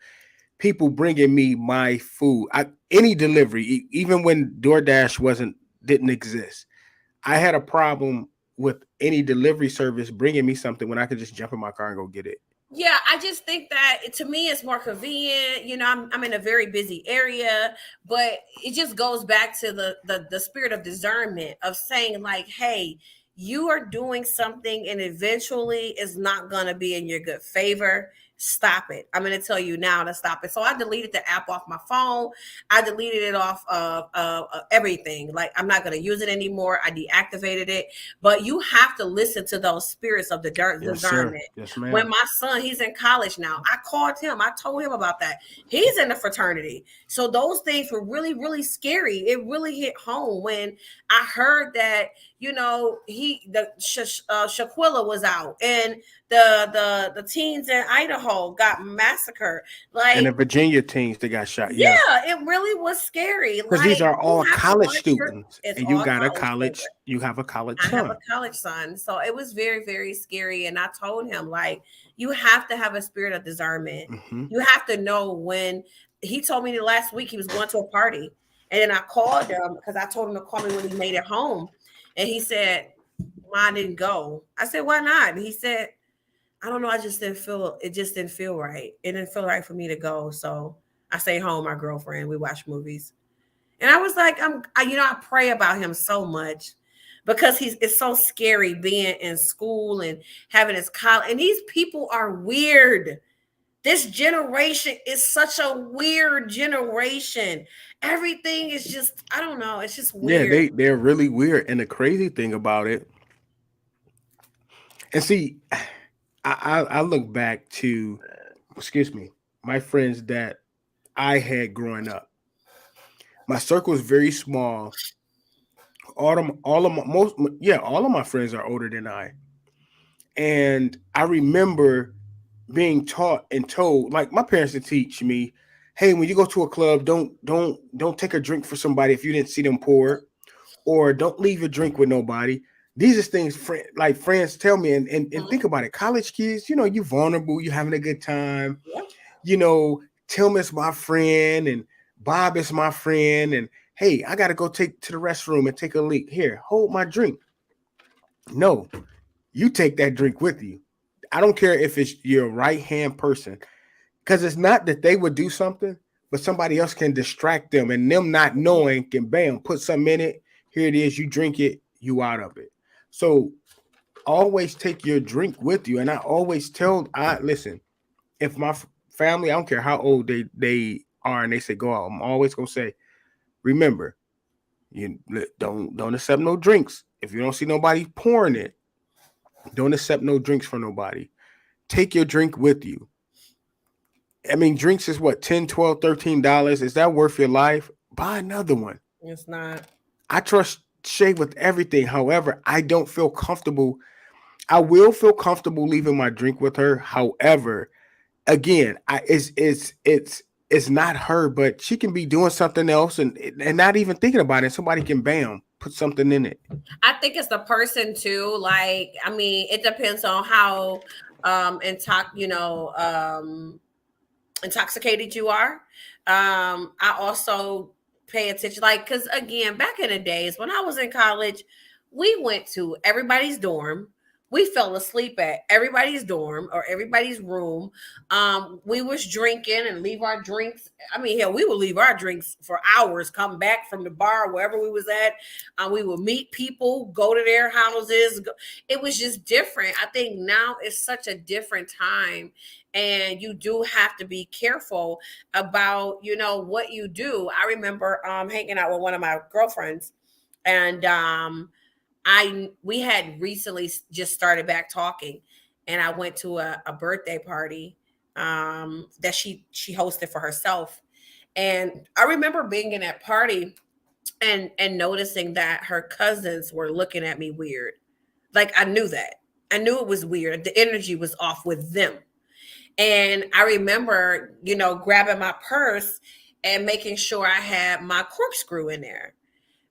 people bringing me my food. Any delivery, even when DoorDash didn't exist. I had a problem with any delivery service bringing me something when I could just jump in my car and go get it. yeah, I just think that to me it's more convenient. I'm in a very busy area, but it just goes back to the spirit of discernment of saying like, hey, you are doing something and eventually it's not going to be in your good favor. Stop it. I'm going to tell you now to stop it. So I deleted the app off my phone. I deleted it off of everything. Like, I'm not going to use it anymore. I deactivated it. But you have to listen to those spirits of the Yes, sir. discernment. Yes, When ma'am. my son, he's in college now, I called him. I told him about that. He's in the fraternity. So those things were really, really scary. It really hit home when I heard that, Shaquilla was out and the teens in Idaho got massacred. And the Like, Virginia teens that got shot. Yes. yeah, it really was scary. Because these Like, are you all have to college watch your, students, it's and all college children. you have a college I have a son. college son. So it was very, very scary. And I told him, like, you have to have a spirit of discernment. Hmm. You have to know when he told me last week he was going to a party. And then I called him because I told him to call me when he made it home. And he said, "Mom, I didn't go." I said, "Why not?" And he said, "I don't know. It just didn't feel right. It didn't feel right for me to go. So I stay home, my girlfriend. We watch movies." And I was like, I pray about him so much because it's so scary being in school and having his college. And these people are weird. This generation is such a weird generation. Everything is just, I don't know, it's just Yeah, weird. they're really weird. And the crazy thing about it, and see, I look back to, excuse me, my friends that I had growing up. My circle is very small. All of my most yeah, all of my friends are older than I, and I remember being taught and told, like my parents to teach me, hey, when you go to a club, don't take a drink for somebody if you didn't see them pour, or don't leave a drink with nobody. These are things like friends tell me, and Mhm. think about it. College kids, you vulnerable, you having a good time. Yeah. You know, Tim is my friend, and Bob is my friend, and hey, I gotta go take to the restroom and take a leak. Here, hold my drink. No, you take that drink with you. I don't care if it's your right hand person, because it's not that they would do something, but somebody else can distract them, and them not knowing can bam put something in it. Here it is. You drink it. You out of it. So always take your drink with you. And I always tell, I listen. If my family, I don't care how old they are, and they say go out, I'm always gonna say, remember, you don't accept no drinks if you don't see nobody pouring it. Don't accept no drinks from nobody. Take your drink with you. I mean, drinks is what, 10, 12, $13. Is that worth your life? Buy another one. It's not. I trust Shay with everything. However, I don't feel comfortable. I will feel comfortable leaving my drink with her. However, again, it's not her, but she can be doing something else and not even thinking about it. Somebody can bam put something in it. I think it's the person too. Like, I mean, it depends on how intoxicated you are. I also pay attention, like, because again, back in the days when I was in college, we went to everybody's dorm. We fell asleep at everybody's dorm or everybody's room. We was drinking and leave our drinks. I mean, hell, we would leave our drinks for hours, come back from the bar, wherever we was at. We would meet people, go to their houses. It was just different. I think now it's such a different time, and you do have to be careful about what you do. I remember hanging out with one of my girlfriends, and we had recently just started back talking, and I went to a birthday party that she hosted for herself. And I remember being in that party and noticing that her cousins were looking at me weird. Like I knew that. I knew it was weird. The energy was off with them. And I remember, grabbing my purse and making sure I had my corkscrew in there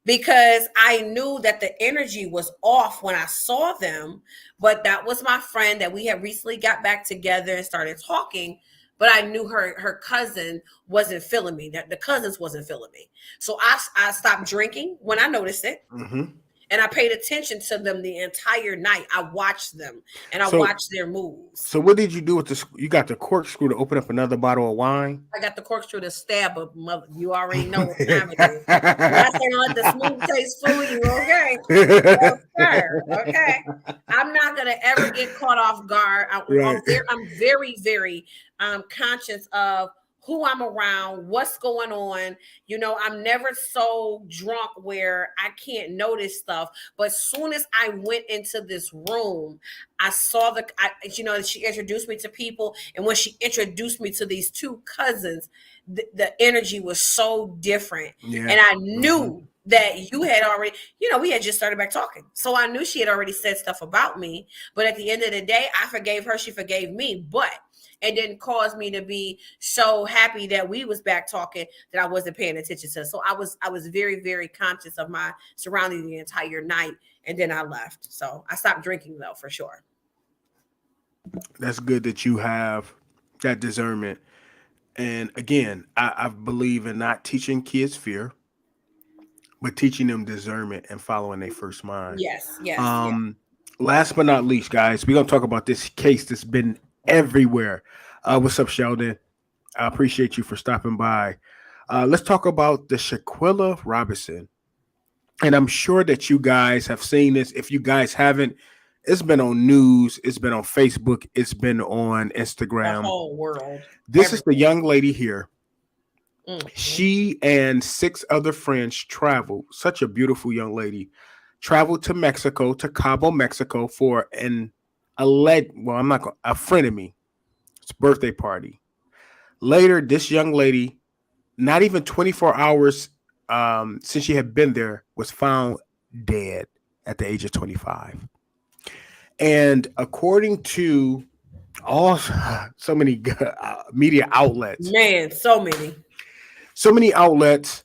because I knew that the energy was off when I saw them. But that was my friend that we had recently got back together and started talking. But I knew her cousin wasn't feeling me. That the cousins wasn't feeling me. So I stopped drinking when I noticed it. Mm-hmm. And I paid attention to them the entire night. I watched them and I So- watched their moves. So what did you do with this? You got the corkscrew to open up another bottle of wine? I got the corkscrew to stab a mother. You already know what time it is. Last thing I let the smooth taste fool you, okay? Yes, sir. Okay. I'm not gonna ever get caught off guard. Right. I'm very, very conscious of who I'm around, what's going on. I'm never so drunk where I can't notice stuff. But as soon as I went into this room, I saw she introduced me to people. And when she introduced me to these two cousins, the energy was so different. Yeah. And I knew that you had already, we had just started back talking. So I knew she had already said stuff about me. But at the end of the day, I forgave her. She forgave me. But it didn't cause me to be so happy that we was back talking that I wasn't paying attention to. So I was very, very conscious of my surroundings the entire night. And then I left. So I stopped drinking though, for sure. That's good that you have that discernment. And again, I believe in not teaching kids fear, but teaching them discernment and following their first mind. Yes. Last but not least, guys, we're gonna talk about this case that's been everywhere. What's up, Sheldon? I appreciate you for stopping by. Let's talk about the Shanquella Robinson. And I'm sure that you guys have seen this. If you guys haven't, it's been on news, it's been on Facebook, it's been on Instagram. The whole world. This is the young lady here. Mm-hmm. She and 6 other friends traveled. Such a beautiful young lady. Traveled to Mexico, to Cabo, Mexico, for a friend of me. It's a birthday party. Later, this young lady, not even 24 hours since she had been there, was found dead at the age of 25. And according to so many media outlets, Man, so many outlets,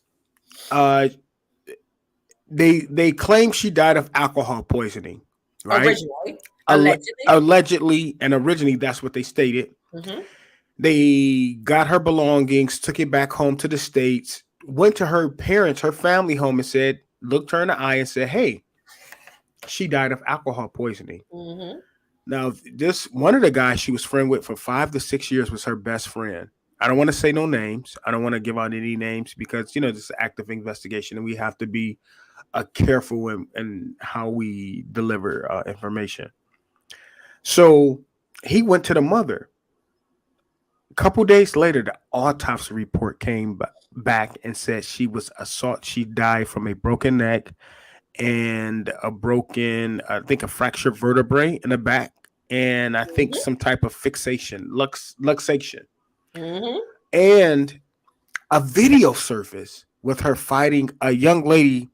they claim she died of alcohol poisoning, right? Allegedly, and originally that's what they stated. Mm-hmm. They got her belongings, took it back home to the States, went to her family home, and looked her in the eye and said, "Hey, she died of alcohol poisoning." Mm-hmm. Now, this one of the guys she was friend with for 5 to 6 years was her best friend. I don't want to say no names. I don't want to give out any names because this is an active investigation, and we have to be careful in how we deliver information. So he went to the mother. A couple days later, the autopsy report came back and said she was assaulted. She died from a broken neck and a broken, I think, a fractured vertebrae in the back, and I think some type of luxation. Mm-hmm. And a video surfaced with her fighting a young lady,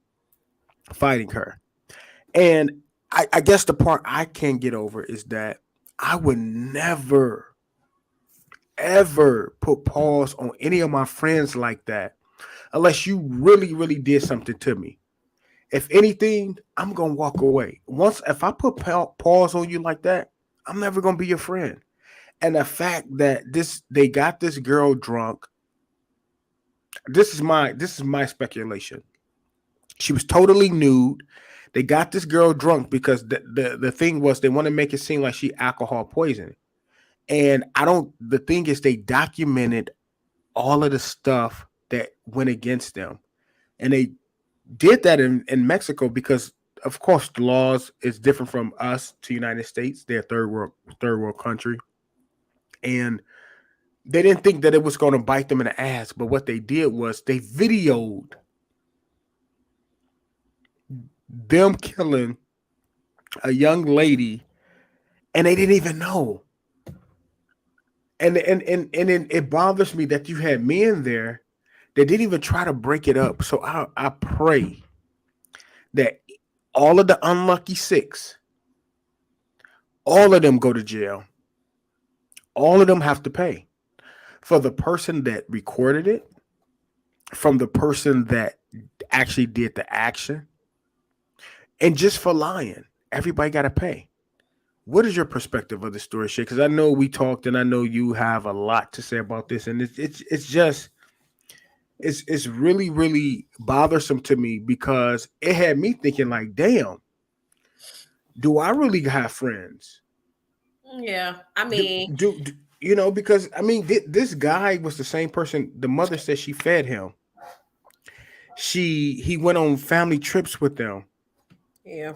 fighting her. And I guess the part I can't get over is that I would never, ever put pause on any of my friends like that unless you really, really did something to me. If anything, I'm going to walk away. If I put pause on you like that, I'm never going to be your friend. And the fact that they got this girl drunk, this is my speculation. She was totally nude. They got this girl drunk because the thing was they want to make it seem like she alcohol poisoned. And the thing is they documented all of the stuff that went against them. And they did that in Mexico because, of course, the laws is different from us to United States. They're a third world country. And they didn't think that it was going to bite them in the ass. But what they did was they videoed them killing a young lady, and they didn't even know. And it bothers me that you had men there that didn't even try to break it up. So I pray that all of the unlucky six, all of them go to jail. All of them have to pay for the person that recorded it, from the person that actually did the action, and just for lying. Everybody got to pay. What is your perspective of the story, Shay? Because I know we talked, and I know you have a lot to say about this, and it's just it's really really bothersome to me because it had me thinking like, damn, do I really have friends? Yeah, I mean, Do you know? Because I mean, this guy was the same person. The mother said she fed him. He went on family trips with them. yeah.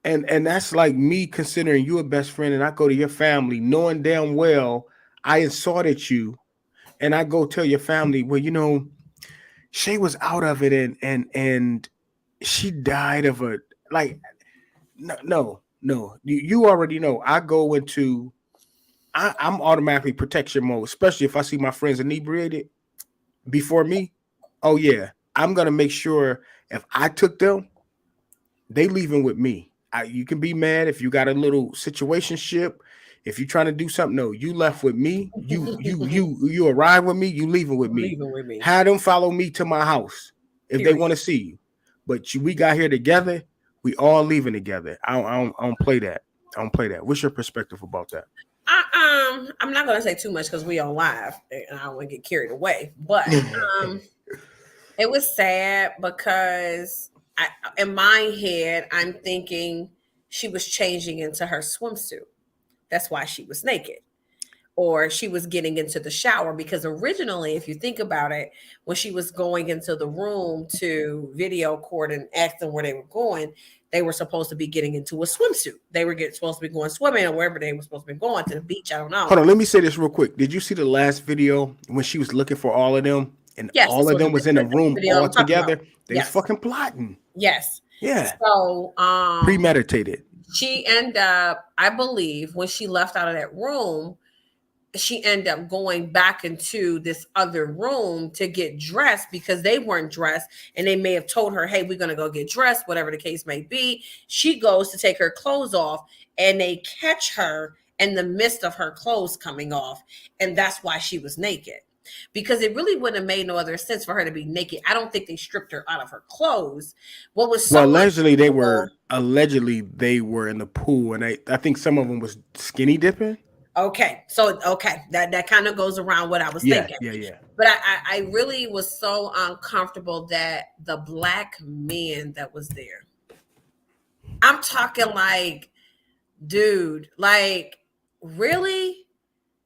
And that's like me considering you a best friend, and I go to your family knowing damn well I insulted you, and I go tell your family, well, you know, Shay was out of it, and she died of a like no. You already know. I go into I'm automatically protection mode, especially if I see my friends inebriated before me. Oh yeah, I'm gonna make sure if I took them, they leaving with me. You can be mad if you got a little situationship. If you're trying to do something, no, you left with me. You arrive with me. You leaving with me. Leaving with me. Have them follow me to my house if they want to see you. But we got here together. We all leaving together. I don't play that. I don't play that. What's your perspective about that? I'm not gonna say too much because we on live and I don't want to get carried away. But it was sad because in my head, I'm thinking she was changing into her swimsuit. That's why she was naked. Or she was getting into the shower because originally, if you think about it, when she was going into the room to video court and ask them where they were going, they were supposed to be getting into a swimsuit. They were supposed to be going swimming or wherever they were supposed to be going, to the beach. I don't know. Hold on, let me say this real quick. Did you see the last video when she was looking for all of them and Yes, all of them was in a room all together? They was Yes. fucking plotting. Yes. Yeah. So premeditated. she ended up, I believe, when she left out of that room, she ended up going back into this other room to get dressed because they weren't dressed, and they may have told her, hey, we're going to go get dressed, whatever the case may be. She goes to take her clothes off, and they catch her in the midst of her clothes coming off, and that's why she was naked. Because it really wouldn't have made no other sense for her to be naked. I don't think they stripped her out of her clothes. What was so allegedly they were in the pool, and I think some of them was skinny dipping. Okay, so that kind of goes around what I was thinking. Yeah. But I really was so uncomfortable that the black men that was there. I'm talking like, dude, like, really?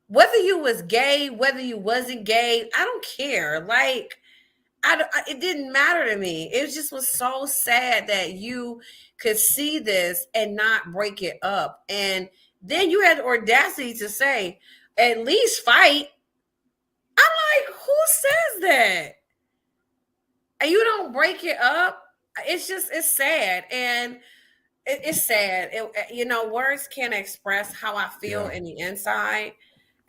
Whether you was gay, whether you wasn't gay, I don't care. Like, it didn't matter to me. It just was so sad that you could see this and not break it up. And then you had the audacity to say, at least fight. I'm like, who says that? And you don't break it up. It's sad. And it's sad. Words can't express how I feel in the inside.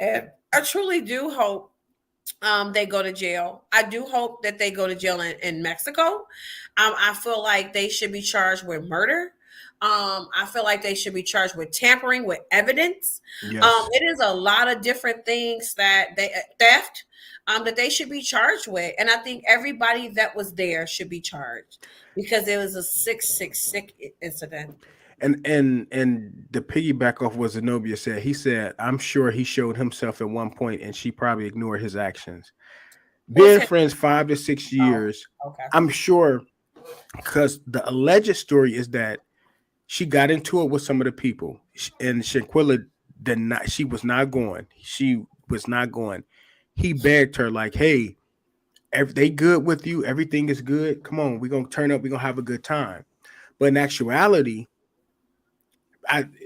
And I truly do hope they go to jail. I do hope that they go to jail in Mexico. I feel like they should be charged with murder. I feel like they should be charged with tampering with evidence. Yes. It is a lot of different things that theft that they should be charged with, and I think everybody that was there should be charged because it was a 666 incident. And the piggyback off what Zenobia said, he said, I'm sure he showed himself at one point and she probably ignored his actions. Being friends 5 to 6 years, okay. I'm sure, because the alleged story is that she got into it with some of the people, and Shanquella she was not going. She was not going. He begged her like, hey, they good with you. Everything is good. Come on, we're going to turn up. We're going to have a good time. But in actuality,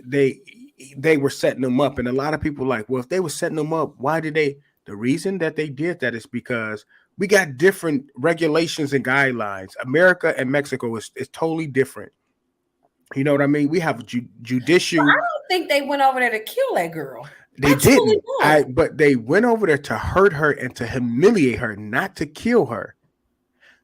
they were setting them up, and a lot of people like, well, if they were setting them up, why did they? The reason that they did that is because we got different regulations and guidelines. America and Mexico is totally different. You know what I mean? We have But I judicial. don't think they went over there to kill that girl. They I truly didn't. don't. But they went over there to hurt her and to humiliate her, not to kill her.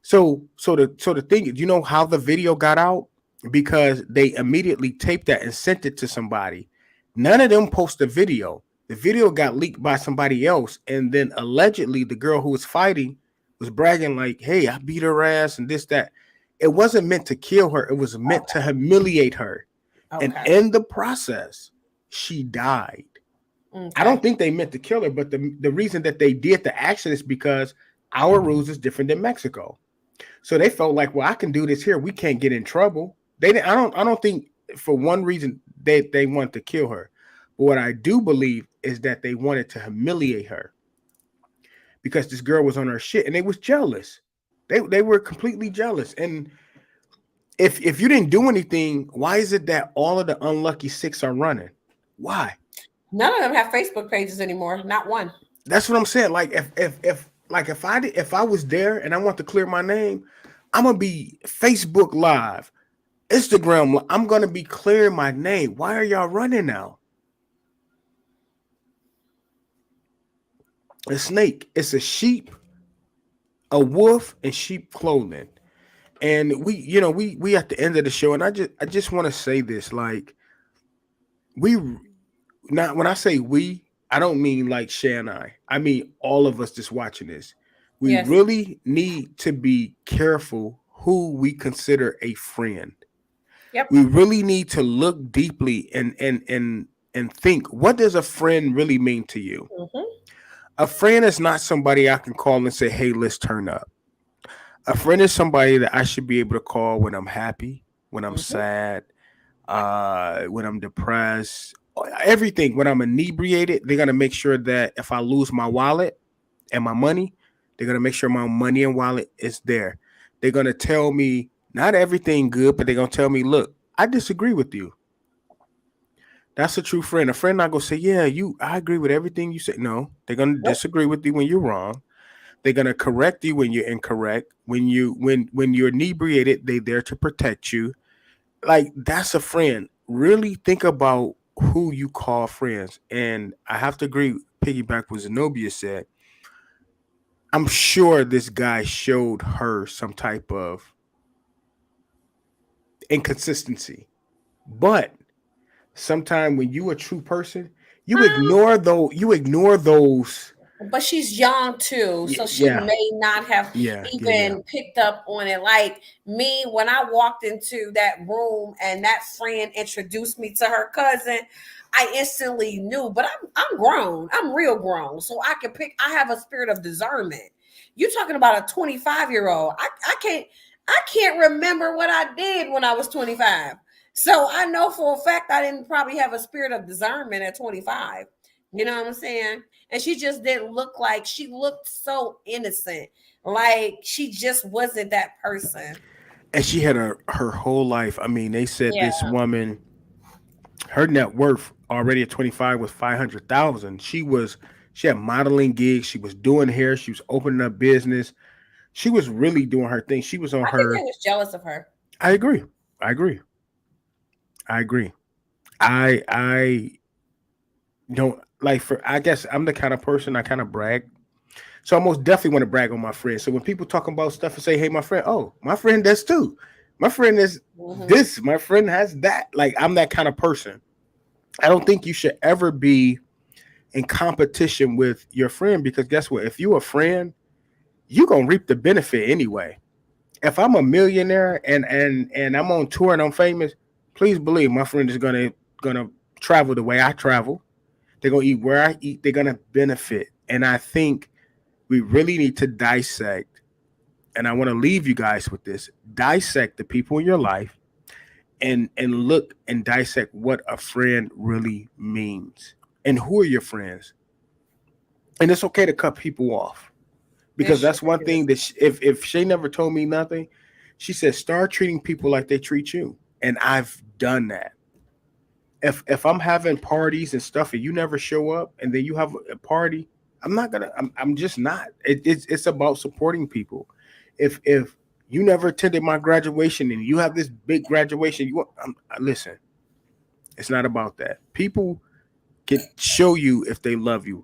So the thing is, you know how the video got out? Because they immediately taped that and sent it to somebody. None of them posted the video. The video got leaked by somebody else, and then allegedly the girl who was fighting was bragging like, "Hey, I beat her ass and this that." It wasn't meant to kill her. It was meant to humiliate her, and Okay. in the process, she died. I Okay. don't think they meant to kill her, but the reason that they did the action is because our rules is different than Mexico. So they felt like, well, I can do this here. We can't get in trouble. They didn't. I don't think for one reason they wanted to kill her. But what I do believe is that they wanted to humiliate her because this girl was on her shit and they was jealous. They were completely jealous. And if you didn't do anything, why is it that all of the unlucky six are running? Why? None of them have Facebook pages anymore. Not one. That's what I'm saying. Like if I was there and I want to clear my name, I'm gonna be Facebook Live, Instagram. I'm gonna be clearing my name. Why are y'all running now? A snake. It's a sheep, a wolf, and sheep clothing. And we at the end of the show, and I just want to say this, like we not when I say we, I don't mean like Shay and I mean all of us just watching this. We Yes. really need to be careful who we consider a friend. Yep. We really need to look deeply and think, what does a friend really mean to you? Mm-hmm. A friend is not somebody I can call and say, hey, let's turn up. A friend is somebody that I should be able to call when I'm happy, when I'm Mm-hmm. sad, when I'm depressed, everything. When I'm inebriated, they're gonna make sure that if I lose my wallet and my money, they're gonna make sure my money and wallet is there. They're gonna tell me not everything good, but they're gonna tell me, look, I disagree with you. That's a true friend. A friend not gonna say, yeah, I agree with everything you say. No, they're gonna Nope. disagree with you when you're wrong. They're gonna correct you when you're incorrect. When you're inebriated, they're there to protect you. Like that's a friend. Really think about who you call friends. And I have to agree, piggyback what Zenobia said. I'm sure this guy showed her some type of inconsistency. But sometimes when you a true person, you ignore those. But she's young too, so she Yeah, may not have yeah. even picked up on it. Like me, when I walked into that room and that friend introduced me to her cousin, I instantly knew. But I'm grown. I'm real grown, so I can pick. I have a spirit of discernment. You talking about a 25-year-old? I can't remember what I did when I was 25. So I know for a fact I didn't probably have a spirit of discernment at 25. You know what I'm saying? And she just didn't look like, she looked so innocent. Like she just wasn't that person. And she had her whole life. I mean, they said Yeah. this woman, her net worth already at 25 was 500,000. She had modeling gigs. She was doing hair. She was opening up business. She was really doing her thing. She was on I think they her. was jealous of her. I agree. I agree. I agree. I don't like for. I guess I'm the kind of person I kind of brag. So I most definitely want to brag on my friends. So when people talk about stuff and say, "Hey, my friend," oh, my friend does too. My friend is Mm-hmm. this. My friend has that. Like I'm that kind of person. I don't think you should ever be in competition with your friend because guess what? If you a friend, you gonna reap the benefit anyway. If I'm a millionaire and I'm on tour and I'm famous, please believe my friend is gonna travel the way I travel. They're gonna eat where I eat. They're gonna benefit. And I think we really need to dissect. And I want to leave you guys with this: dissect the people in your life and look and dissect what a friend really means and who are your friends. And it's okay to cut people off It because sure that's one is. thing that if Shay never told me nothing, she said start treating people like they treat you, and I've done that. If I'm having parties and stuff and you never show up, and then you have a party, I'm not gonna. I'm just not. It's about supporting people. If You never attended my graduation, and you have this big graduation. Listen. It's not about that. People can show you if they love you.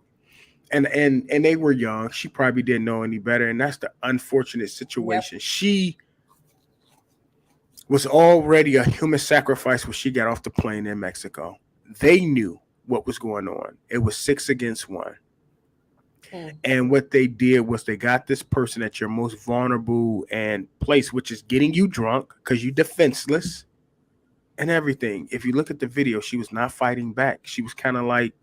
And they were young. She probably didn't know any better, and that's the unfortunate Yep. situation. She was already a human sacrifice when she got off the plane in Mexico. They knew what was going on. It was 6 against 1. And what they did was they got this person at your most vulnerable and place, which is getting you drunk because you're defenseless and everything. If you look at the video, she was not fighting back. She was kind of like,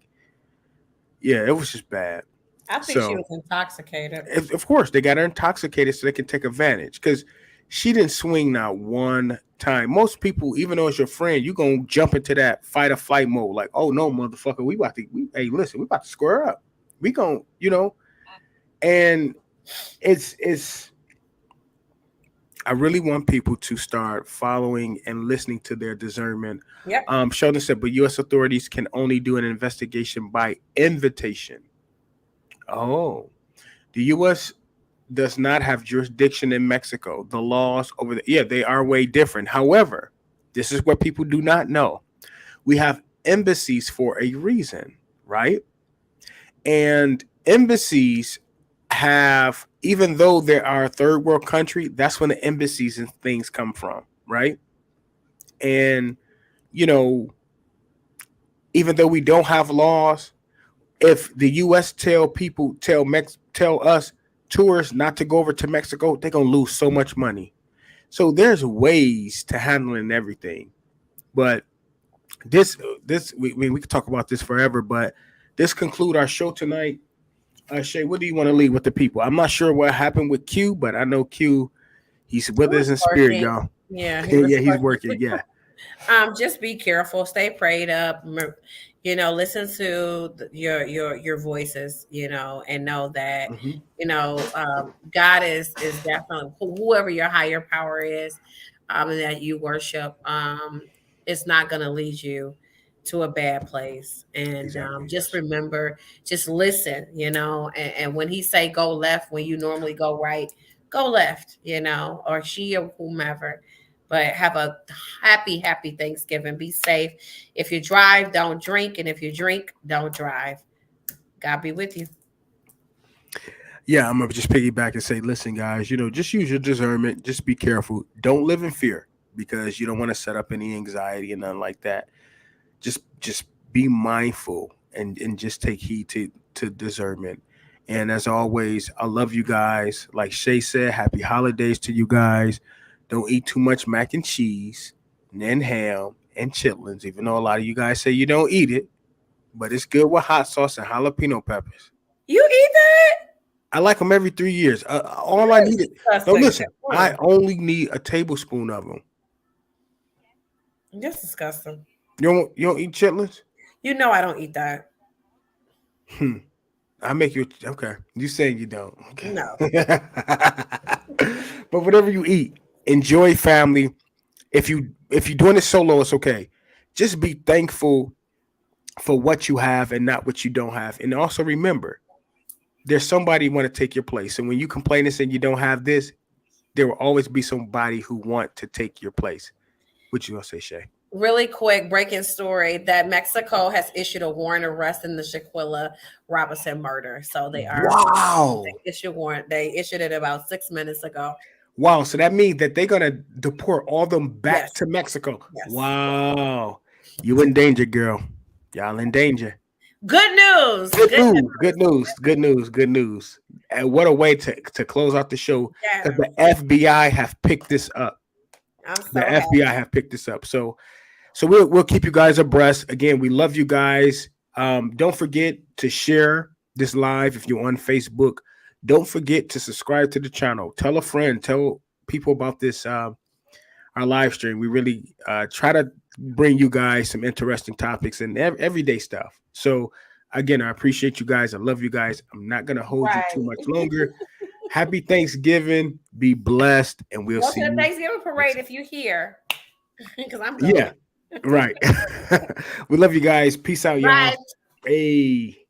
yeah, it was just bad. I think she So, was intoxicated. of course, they got her intoxicated so they can take advantage because she didn't swing not one time. Most people, even though it's your friend, you gonna jump into that fight or flight mode. Like, oh no, motherfucker, hey, listen, we about to square up. We gonna, and it's. I really want people to start following and listening to their discernment. Yep. Sheldon said, but U.S. authorities can only do an investigation by invitation. Oh, the U.S. does not have jurisdiction in Mexico. The laws over there, they are way different. However, this is what people do not know. We have embassies for a reason, right? And embassies have, even though they are a third world country, that's when the embassies and things come from, right? And, even though we don't have laws, if the U.S. tell us tourists not to go over to Mexico, they're gonna lose so much money. So there's ways to handling everything. But we could talk about this forever. But this conclude our show tonight. Shay, what do you want to leave with the people? I'm not sure what happened with Q, but I know Q, he's with us in spirit, y'all. Yeah, he's working. Yeah. Just be careful, stay prayed up, listen to your voices, and know that God is definitely whoever your higher power is, that you worship. It's not going to lead you to a bad place. And Exactly, just yes. remember, just listen, and when he say go left, when you normally go right, go left, or she or whomever. But have a happy Thanksgiving. Be safe. If you drive, don't drink. And if you drink, don't drive. God be with you. Yeah, I'm going to just piggyback and say, listen, guys, just use your discernment. Just be careful. Don't live in fear because you don't want to set up any anxiety and nothing like that. Just be mindful and just take heed to discernment. And as always, I love you guys. Like Shay said, happy holidays to you guys. Don't eat too much mac and cheese and ham and chitlins, even though a lot of you guys say you don't eat it. But it's good with hot sauce and jalapeno peppers. You eat that? I like them every 3 years. All I need is... No, listen, I only need a tablespoon of them. That's disgusting. You don't eat chitlins? I don't eat that. I make you... Okay. You saying you don't. Okay. No. But whatever you eat, enjoy family. If you're doing it solo, it's okay. Just be thankful for what you have and not what you don't have. And also remember, there's somebody who want to take your place. And when you complain and say you don't have this, there will always be somebody who want to take your place. What you gonna say, Shay? Really quick breaking story that Mexico has issued a warrant arrest in the Shanquella Robinson murder. So they are They issued it about 6 minutes ago. Wow. So that means that they're gonna deport all them back to Mexico. Yes. Wow. You in danger, girl. Y'all in danger. Good news. Good news. And what a way to close out the show. Because the FBI have picked this up. FBI have picked this up. So we'll keep you guys abreast. Again, we love you guys. Don't forget to share this live if you're on Facebook. Don't forget to subscribe to the channel. Tell a friend. Tell people about this our live stream. We really try to bring you guys some interesting topics and everyday stuff. So again, I appreciate you guys. I love you guys. I'm not gonna hold you too much longer. Happy Thanksgiving. Be blessed, and we'll see you. Go to the Thanksgiving parade if you're here, because I'm going. Yeah, right. We love you guys. Peace out, y'all. Hey.